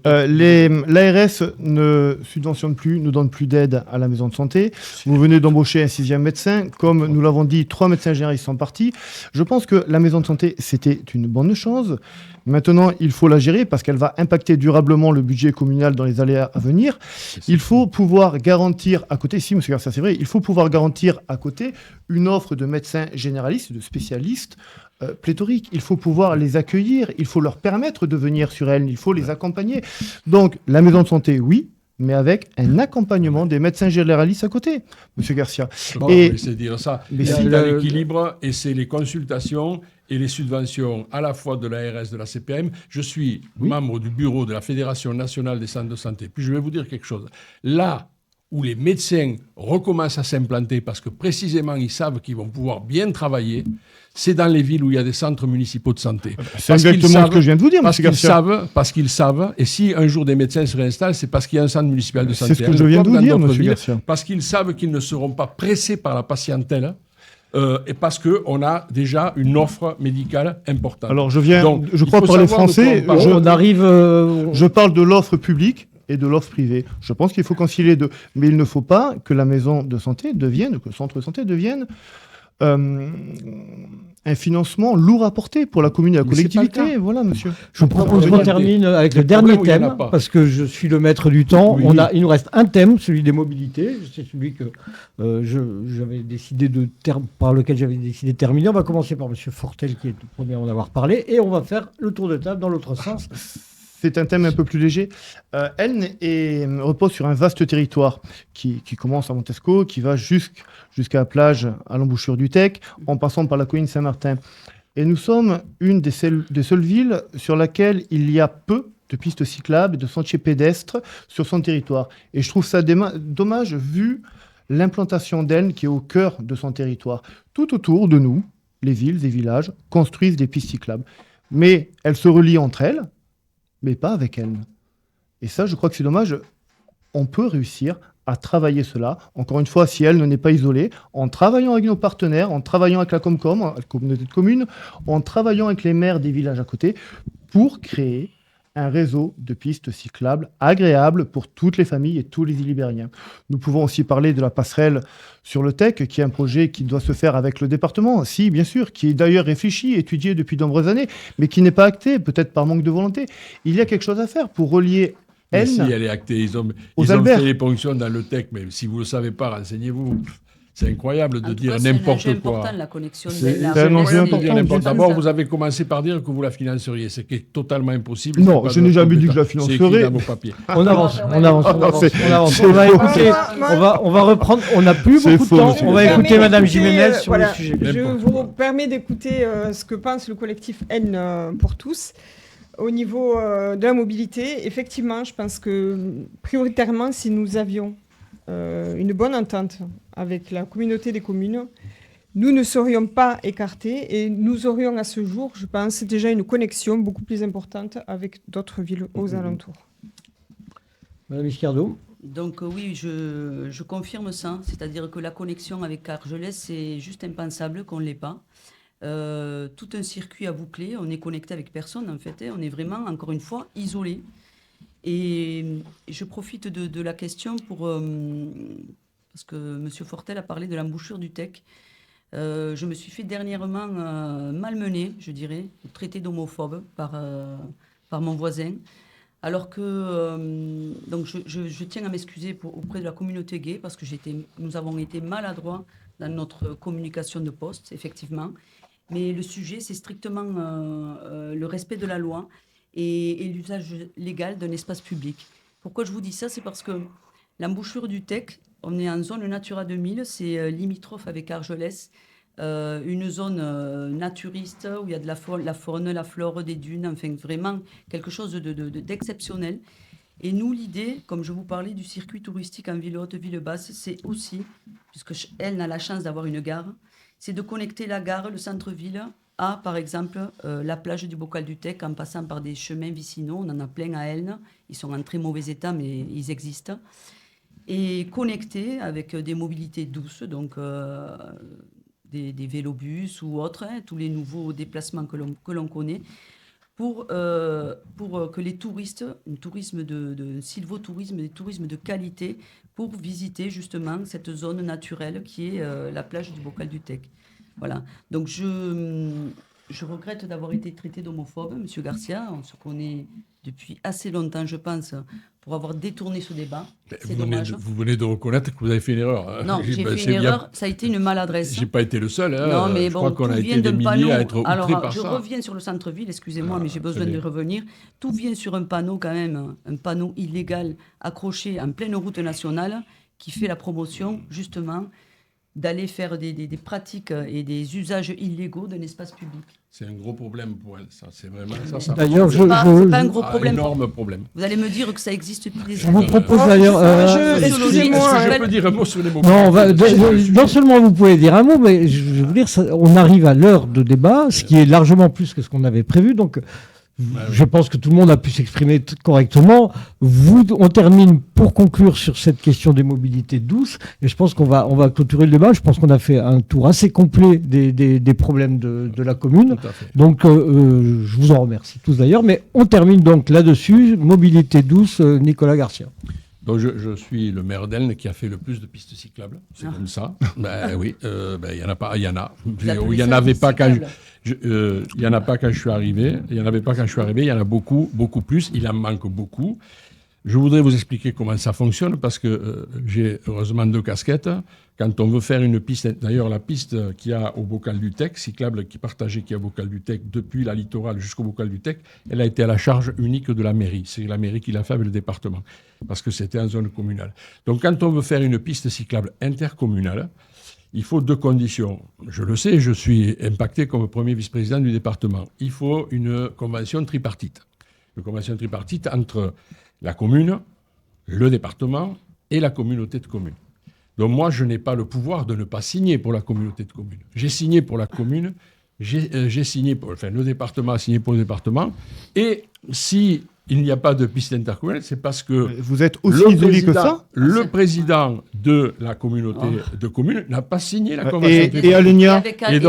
L'ARS ne subventionne plus, ne donne plus d'aide à la maison de santé. Vous venez d'embaucher un 6e médecin. Comme nous l'avons dit, 3 médecins généralistes sont partis. Je pense que la maison de santé, c'était une bonne chose. Maintenant, il faut la gérer parce qu'elle va impacter durablement le budget communal dans les années à venir. Il faut pouvoir garantir à côté, si Monsieur Garcia, c'est vrai, il faut pouvoir garantir à côté une offre de médecins généralistes, de spécialistes pléthoriques. Il faut pouvoir les accueillir, il faut leur permettre de venir sur elle, il faut les accompagner. Donc, la maison de santé, oui, mais avec un accompagnement des médecins généralistes à côté, Monsieur Garcia. C'est dire ça. Mais c'est l'équilibre et c'est les consultations et les subventions à la fois de l'ARS, de la CPM. Je suis membre du bureau de la Fédération nationale des centres de santé. Puis je vais vous dire quelque chose. Là où les médecins recommencent à s'implanter parce que précisément ils savent qu'ils vont pouvoir bien travailler, c'est dans les villes où il y a des centres municipaux de santé. C'est exactement ce que je viens de vous dire, parce qu'ils savent, et si un jour des médecins se réinstallent, c'est parce qu'il y a un centre municipal de santé. C'est ce que je viens de vous dire, monsieur Garcia. Parce qu'ils savent qu'ils ne seront pas pressés par la patientèle, et parce qu'on a déjà une offre médicale importante. Alors je crois parler français, je parle de l'offre publique et de l'offre privée. Je pense qu'il faut concilier les deux. Mais il ne faut pas que la maison de santé devienne, que le centre de santé devienne un financement lourd à porter pour la commune et la Mais c'est pas le collectivité. Voilà, monsieur. Je vous propose qu'on termine avec le dernier problème où il y en a thème, pas. parce que je suis le maître du temps. Oui. Il nous reste un thème, celui des mobilités. C'est celui que j'avais décidé par lequel j'avais décidé de terminer. On va commencer par M. Fortel, qui est le premier à en avoir parlé, et on va faire le tour de table dans l'autre sens. C'est un thème un peu plus léger. Elne repose sur un vaste territoire qui commence à Montesco, qui va jusqu'à la plage, à l'embouchure du Tech, en passant par la colline Saint-Martin. Et nous sommes une des seules villes sur laquelle il y a peu de pistes cyclables et de sentiers pédestres sur son territoire. Et je trouve ça dommage vu l'implantation d'Elne qui est au cœur de son territoire. Tout autour de nous, les villes et villages construisent des pistes cyclables. Mais elles se relient entre elles, mais pas avec Elne. Et ça, je crois que c'est dommage. On peut réussir à travailler cela. Encore une fois, si Elne n'est pas isolée, en travaillant avec nos partenaires, en travaillant avec la Comcom, la communauté de communes, en travaillant avec les maires des villages à côté, pour créer un réseau de pistes cyclables agréables pour toutes les familles et tous les îles ibériens. Nous pouvons aussi parler de la passerelle sur le Tech, qui est un projet qui doit se faire avec le département, si, bien sûr, qui est d'ailleurs réfléchi, étudié depuis de nombreuses années, mais qui n'est pas acté, peut-être par manque de volonté. Il y a quelque chose à faire pour relier Mais Elne si elle est actée, ils ont Albert. fait les ponctions dans le Tech, mais si vous ne le savez pas, renseignez-vous. C'est incroyable de En tout dire cas, c'est un n'importe enjeu quoi. important, la connexion C'est de la un enjeu jeunesse important, et- n'importe. D'abord, vous avez commencé par dire que vous la financeriez, ce qui est totalement impossible. Non, C'est pas je de n'ai votre jamais dit que je la compétence. C'est financerais. écrit dans vos papiers. On avance. c'est- On avance. c'est On va faux. écouter. On va reprendre. On n'a plus C'est beaucoup de faux, temps. monsieur. On va Je vous écouter permets Madame d'écouter, Jiménez sur voilà, le sujet. Je N'importe vous quoi. permets d'écouter ce que pense le collectif N pour tous. Au niveau de la mobilité, effectivement, je pense que prioritairement, si nous avions une bonne entente avec la communauté des communes, nous ne serions pas écartés et nous aurions à ce jour, je pense, déjà une connexion beaucoup plus importante avec d'autres villes aux alentours. Madame Iscardo. Donc oui, je confirme ça. C'est-à-dire que la connexion avec Argelès, c'est juste impensable qu'on ne l'ait pas. Tout un circuit à boucler, on est connecté avec personne en fait. On est vraiment, encore une fois, isolé. Et je profite de la question parce que M. Fortel a parlé de l'embouchure du Tech. Je me suis fait dernièrement malmener, je dirais, traité d'homophobe par mon voisin. Alors que donc je tiens à m'excuser auprès de la communauté gay parce que nous avons été maladroits dans notre communication de poste, effectivement. Mais le sujet, c'est strictement le respect de la loi et l'usage légal d'un espace public. Pourquoi je vous dis ça? C'est parce que l'embouchure du Tech, on est en zone Natura 2000, c'est limitrophe avec Argelès, une zone naturiste où il y a de la faune, la flore, des dunes, enfin vraiment quelque chose d'exceptionnel. Et nous, l'idée, comme je vous parlais du circuit touristique en ville haute, ville basse, c'est aussi, puisque elle a la chance d'avoir une gare, c'est de connecter la gare, le centre-ville, à, par exemple, la plage du Bocal du Tech en passant par des chemins vicinaux. On en a plein à Elne. Ils sont en très mauvais état, mais ils existent. Et connecter avec des mobilités douces, donc des vélobus ou autres, tous les nouveaux déplacements que l'on connaît, pour que les touristes, un tourisme de sylvotourisme, des tourismes de qualité, pour visiter justement cette zone naturelle qui est la plage du Bocal du Tech. Voilà. Donc je regrette d'avoir été traité d'homophobe, Monsieur Garcia. On se connaît depuis assez longtemps, je pense, pour avoir détourné ce débat. C'est dommage. Vous venez de reconnaître que vous avez fait une erreur. Non, j'ai fait une erreur. Ça a été une maladresse. J'ai pas été le seul. Non, mais je bon, crois qu'on tout a vient été des d'un milliers panneau. à être outrés Alors, par je ça. reviens sur le centre-ville, excusez-moi, mais j'ai besoin très de bien. revenir. Tout vient sur un panneau quand même, un panneau illégal accroché en pleine route nationale qui fait la promotion, justement, d'aller faire des pratiques et des usages illégaux d'un espace public. C'est un gros problème pour elle. Ça, c'est vraiment ça. D'ailleurs, C'est pas un gros Un problème. énorme problème. Vous allez me dire que ça existe depuis des Je vous années. propose d'ailleurs. excusez-moi, Est-ce que je peux dire un mot sur les mots? Non, non seulement vous pouvez dire un mot, mais je vais vous dire, on arrive à l'heure de débat, ce qui est largement plus que ce qu'on avait prévu. Donc, je pense que tout le monde a pu s'exprimer correctement. On termine pour conclure sur cette question des mobilités douces. Et je pense qu'on va clôturer le débat. Je pense qu'on a fait un tour assez complet des problèmes de la commune. Tout à fait. Donc, je vous en remercie tous d'ailleurs. Mais on termine donc là-dessus. Mobilité douce, Nicolas Garcia. Donc je suis le maire d'Elne qui a fait le plus de pistes cyclables. C'est comme ça. Oui, il y en a pas, il y en a. Il y en avait pas quand il y en a pas quand je suis arrivé. Il y en avait pas quand je suis arrivé. Il y en a beaucoup, beaucoup plus. Il en manque beaucoup. Je voudrais vous expliquer comment ça fonctionne parce que j'ai heureusement 2 casquettes. Quand on veut faire une piste, d'ailleurs la piste qu'il y a au Bocal du Tec, cyclable qui est partagée, qui est au Bocal du Tec, depuis la littorale jusqu'au Bocal du Tec, elle a été à la charge unique de la mairie. C'est la mairie qui l'a fait avec le département, parce que c'était en zone communale. Donc quand on veut faire une piste cyclable intercommunale, il faut 2 conditions. Je le sais, je suis impacté comme premier vice-président du département. Il faut une convention tripartite. Une convention tripartite entre la commune, le département et la communauté de communes. Donc moi, je n'ai pas le pouvoir de ne pas signer pour la communauté de communes. J'ai signé pour la commune, j'ai signé pour... Enfin, le département a signé pour le département. Et si il n'y a pas de piste intercommunale, c'est parce que... Vous êtes aussi isolé que ça ? Le président de la communauté de communes n'a pas signé la convention tripartite. Et Alenia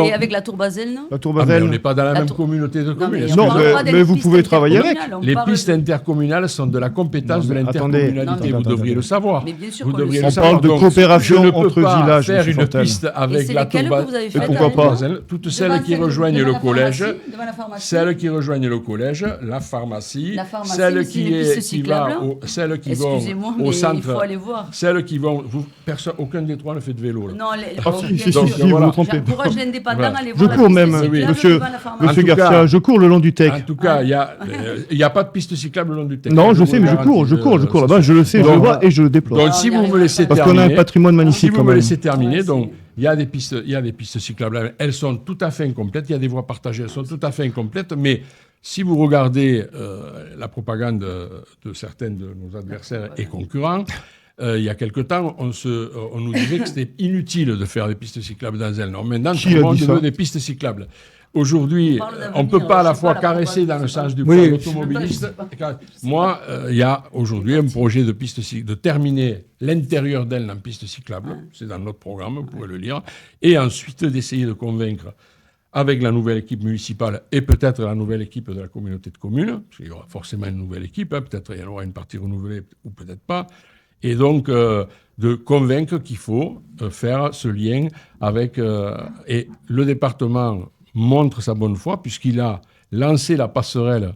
Et avec la Tour Basel, non ? La Tour Mais Basel on n'est pas dans la même communauté de communes. Non, mais vous pouvez travailler avec. Les pistes intercommunales sont de la compétence de l'intercommunalité. Vous devriez le savoir. Mais bien sûr Vous qu'on le devriez sait. le savoir. On parle de Donc, coopération je ne peux entre pas villages, faire monsieur une Fortel. piste avec c'est la lesquelles Tour que vous avez faites, pourquoi pas Toutes celles qui rejoignent le collège, celles qui rejoignent le collège, la pharmacie, celles qui vont Excusez-moi, au mais centre, il faut aller voir. celles qui vont... Aucun des 3 ne fait de vélo. Là. Non, si, Donc, vous voilà. vous trompez. J'encourage l'indépendant Voilà. à aller Je voir cours la même, piste cyclable monsieur devant la pharmacie. Monsieur En tout Garcia, cas- je cours le long du Tec. En tout cas, il n'y a pas de piste cyclable le long du Tec. Non, je sais, mais je cours là-bas, je le sais, je le vois et je le déploie. Donc, si vous me laissez Parce qu'on a un terminer... patrimoine Si magnifique vous quand me même. laissez terminer, Ouais, donc il y a des pistes cyclables. Elles sont tout à fait incomplètes. Il y a des voies partagées. Elles sont tout à fait incomplètes. Mais si vous regardez la propagande de certains de nos adversaires et concurrents, il y a quelque temps, on nous disait que c'était inutile de faire des pistes cyclables dans Elne. Maintenant, tout Qui le a monde dit ça veut des pistes cyclables. Aujourd'hui, on ne peut pas à la fois caresser dans le sens du Oui. automobiliste. Moi, il y a aujourd'hui un projet de terminer l'intérieur d'Elne en piste cyclable. C'est dans notre programme, vous pouvez le lire. Et ensuite, d'essayer de convaincre avec la nouvelle équipe municipale et peut-être la nouvelle équipe de la communauté de communes, parce qu'il y aura forcément une nouvelle équipe, peut-être il y en aura une partie renouvelée ou peut-être pas, et donc de convaincre qu'il faut faire ce lien avec... et le département montre sa bonne foi puisqu'il a lancé la passerelle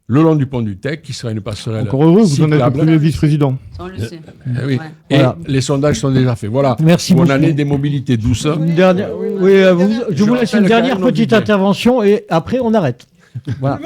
le long du pont du Tec, qui sera une passerelle Encore heureux, vous en êtes le cyclable. premier vice-président. On le sait. Oui. Ouais. Et Voilà. les sondages sont déjà faits. Voilà. Merci Pour beaucoup. l'année des mobilités douces. Une dernière, je vous laisse une rappelle dernière quand même petite nos intervention et après on arrête. Voilà.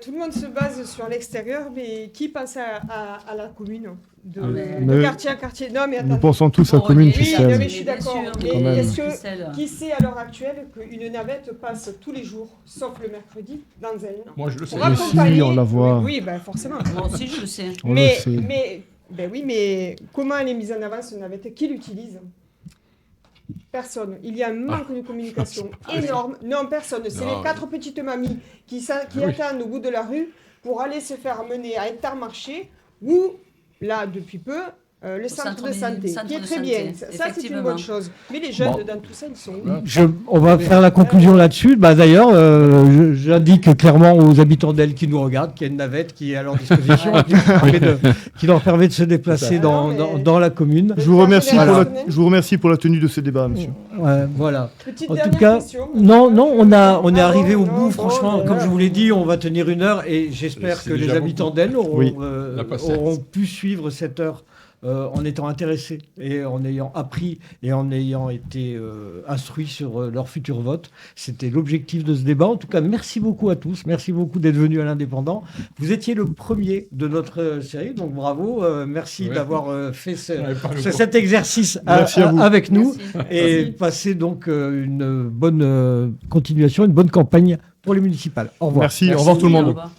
Tout le monde se base sur l'extérieur, mais qui pense à la commune de mais- quartier à quartier? Non, mais Nous attendez. pensons tous à Bon, commune oui, Christelle. non, mais je suis d'accord. Mais Quand même. est-ce que Christelle. qui sait à l'heure actuelle qu'une navette passe tous les jours, sauf le mercredi, dans Elne? Moi, je le sais. Pour Mais accompagner- si, on la voit. Oui, ben forcément. Moi aussi, je le sais. On le Mais, sait. mais comment elle est mise en avant, cette navette? Qui l'utilise? Personne. Il y a un manque de communication énorme. Non, personne. C'est Non. les 4 petites mamies qui Oui. attendent au bout de la rue pour aller se faire mener à Intermarché ou, là, depuis peu, le centre de santé, qui est très bien. Ça, c'est une Effectivement. bonne chose. Mais les jeunes, Bon. dans tout ça, ils sont où? On va faire la conclusion là-dessus. D'ailleurs, j'indique clairement aux habitants d'Elle qui nous regardent qu'il y a une navette qui est à leur disposition et qui leur permet de se déplacer dans la commune. Je vous remercie, Voilà. je vous remercie pour la tenue de ce débat, monsieur. Voilà. Petite En tout dernière cas, question. non, on est Ah arrivé bon, au non, bout. bon, Franchement, ben comme là. je vous l'ai dit, on va tenir 1 heure et j'espère C'est que les déjà habitants beaucoup. d'Elle auront, Oui. La patience. auront pu suivre cette heure en étant intéressés et en ayant appris et en ayant été instruits sur leur futur vote. C'était l'objectif de ce débat. En tout cas, merci beaucoup à tous. Merci beaucoup d'être venus à l'Indépendant. Vous étiez le premier de notre série, donc bravo. Merci Ouais. d'avoir fait Ouais, pas le cet exercice Merci à vous. avec nous. Merci. Et Merci. passer donc une bonne continuation, une bonne campagne pour les municipales. Au revoir. Merci, au revoir tout le monde. Au revoir.